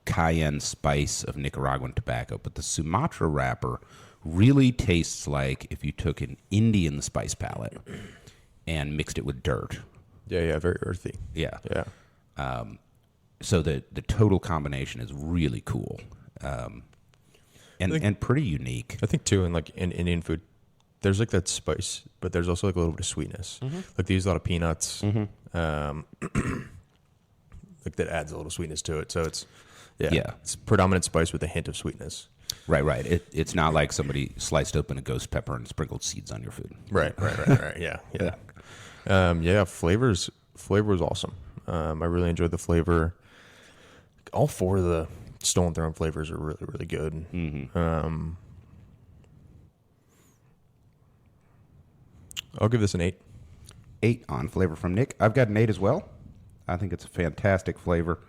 cayenne spice of Nicaraguan tobacco, but the Sumatra wrapper really tastes like if you took an Indian spice palette and mixed it with dirt. Yeah, very earthy. Yeah. Yeah. So the total combination is really cool, and pretty unique. I think too, in Indian food, there's like that spice, but there's also like a little bit of sweetness. Like they use a lot of peanuts. Like that adds a little sweetness to it. So it's it's predominant spice with a hint of sweetness. Right. It's not like somebody sliced open a ghost pepper and sprinkled seeds on your food. Right. Yeah. Flavor was awesome. I really enjoyed the flavor. All 4 of the Stolen Throne flavors are really, really good. I'll give this an 8. 8 on flavor from Nick. I've got an 8 as well. I think it's a fantastic flavor.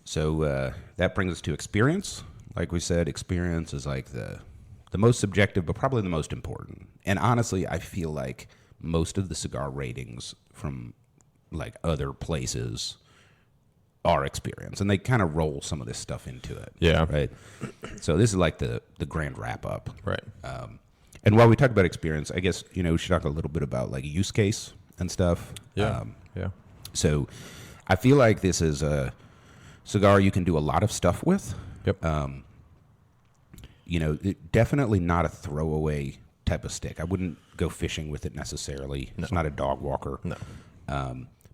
So that brings us to experience. Like we said, experience is like the most subjective, but probably the most important. And honestly, I feel like most of the cigar ratings from like other places are experience, and they kind of roll some of this stuff into it. Yeah. Right. So this is like the grand wrap up. Right. And while we talk about experience, I guess, we should talk a little bit about like use case and stuff. Yeah. So I feel like this is a cigar you can do a lot of stuff with. Yep. Definitely not a throwaway type of stick. I wouldn't go fishing with it necessarily. No. It's not a dog walker. No.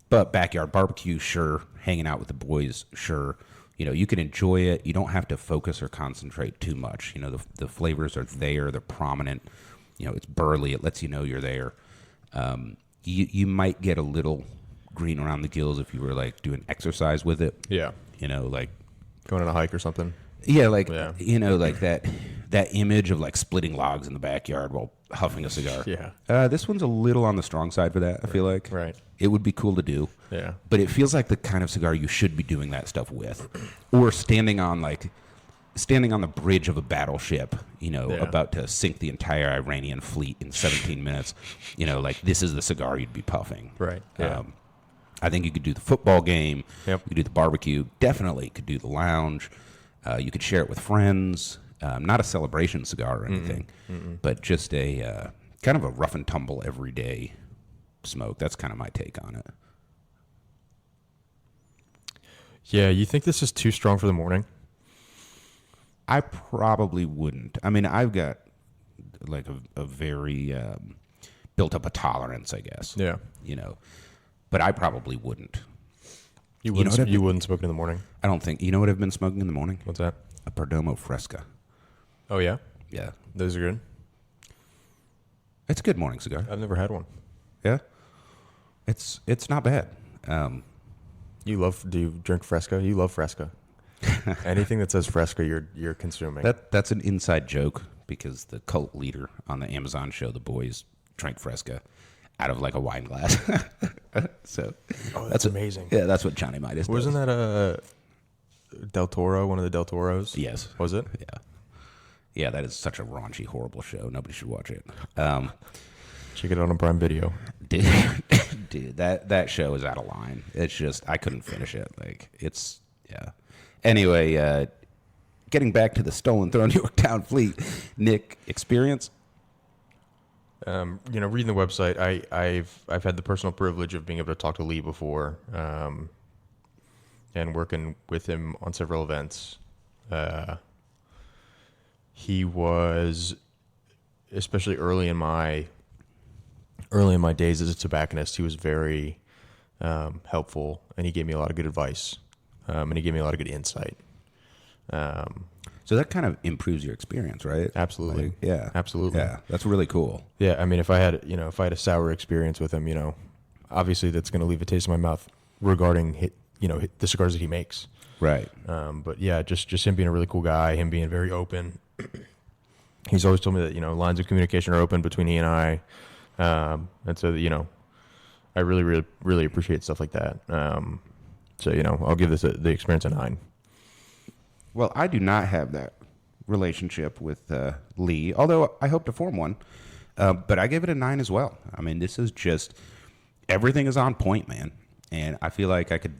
But backyard barbecue, sure. Hanging out with the boys, sure. You can enjoy it. You don't have to focus or concentrate too much. The flavors are there. They're prominent. It's burly. It lets you know you're there. You might get a little green around the gills if you were like doing exercise with it. Yeah. Like going on a hike or something. Yeah, like like that image of like splitting logs in the backyard while huffing a cigar. Yeah. This one's a little on the strong side for that, I feel like. Right. It would be cool to do. Yeah. But it feels like the kind of cigar you should be doing that stuff with. Or standing on the bridge of a battleship, about to sink the entire Iranian fleet in 17 minutes. Like this is the cigar you'd be puffing. Right. Yeah. I think you could do the football game. Yep. You could do the barbecue. Definitely could do the lounge. You could share it with friends. Not a celebration cigar or anything, but just a kind of a rough and tumble everyday smoke. That's kind of my take on it. Yeah, you think this is too strong for the morning? I probably wouldn't. I mean, I've got like a very built up a tolerance, I guess. Yeah. But I probably wouldn't. You wouldn't smoke it in the morning? I don't think. You know what I've been smoking in the morning? What's that? A Perdomo Fresca. Oh, yeah? Yeah. Those are good? It's a good morning cigar. I've never had one. Yeah? It's not bad. Do you drink Fresca? You love Fresca. Anything that says Fresca, you're consuming. That's an inside joke because the cult leader on the Amazon show, The Boys, drank Fresca out of like a wine glass. So that's amazing. Yeah, that's what Johnny Midas does. Wasn't that a Del Toro, one of the Del Toros? Yes. Was it? Yeah. Yeah, that is such a raunchy, horrible show. Nobody should watch it. Check it out on Prime Video. Dude, that show is out of line. It's just, I couldn't finish it. Yeah. Anyway, getting back to the Stolen Throne Yorktown Fleet, Nick, experience? Reading the website, I've had the personal privilege of being able to talk to Lee before, and working with him on several events. He was, especially early in my days as a tobacconist, he was very helpful, and he gave me a lot of good advice, and he gave me a lot of good insight. So that kind of improves your experience, right? Absolutely. Yeah. Absolutely. Yeah. That's really cool. Yeah. I mean, if I had a sour experience with him, obviously that's going to leave a taste in my mouth regarding the cigars that he makes. Right. But yeah, just him being a really cool guy, him being very open. He's always told me that, lines of communication are open between he and I. And so, I really, really, really appreciate stuff like that. So, I'll give the experience a 9. Well, I do not have that relationship with Lee, although I hope to form one. But I gave it a 9 as well. I mean, this is just, everything is on point, man. And I feel like I could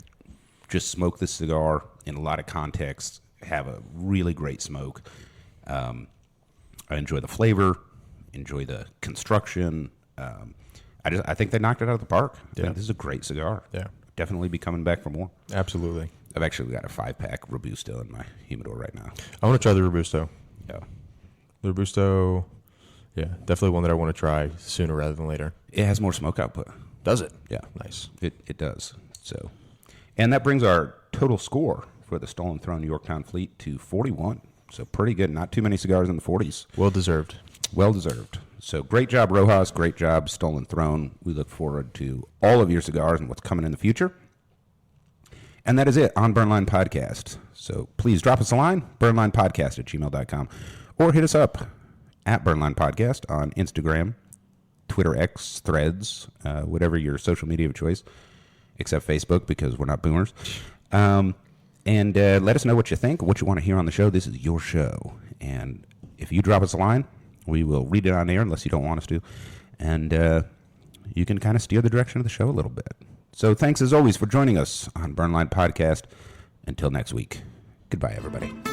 just smoke this cigar in a lot of contexts, have a really great smoke. I enjoy the flavor, enjoy the construction. I think they knocked it out of the park. Yeah. This is a great cigar. Yeah. Definitely be coming back for more. Absolutely. I've actually got a 5-pack Robusto in my humidor right now. I want to try the Robusto. Yeah. The Robusto, yeah, definitely one that I want to try sooner rather than later. It has more smoke output. Does it? Yeah. Nice. It does. So, and that brings our total score for the Stolen Throne Yorktown Fleet to 41. So pretty good. Not too many cigars in the 40s. Well deserved. Well deserved. So great job, Rojas. Great job, Stolen Throne. We look forward to all of your cigars and what's coming in the future. And that is it on Burnline Podcast. So please drop us a line, burnlinepodcast@gmail.com, or hit us up at Burnline Podcast on Instagram, Twitter, X, Threads, whatever your social media of choice, except Facebook because we're not boomers. And let us know what you think, what you want to hear on the show. This is your show. And if you drop us a line, we will read it on air unless you don't want us to. And you can kind of steer the direction of the show a little bit. So thanks as always for joining us on Burnline Podcast. Until next week, goodbye, everybody.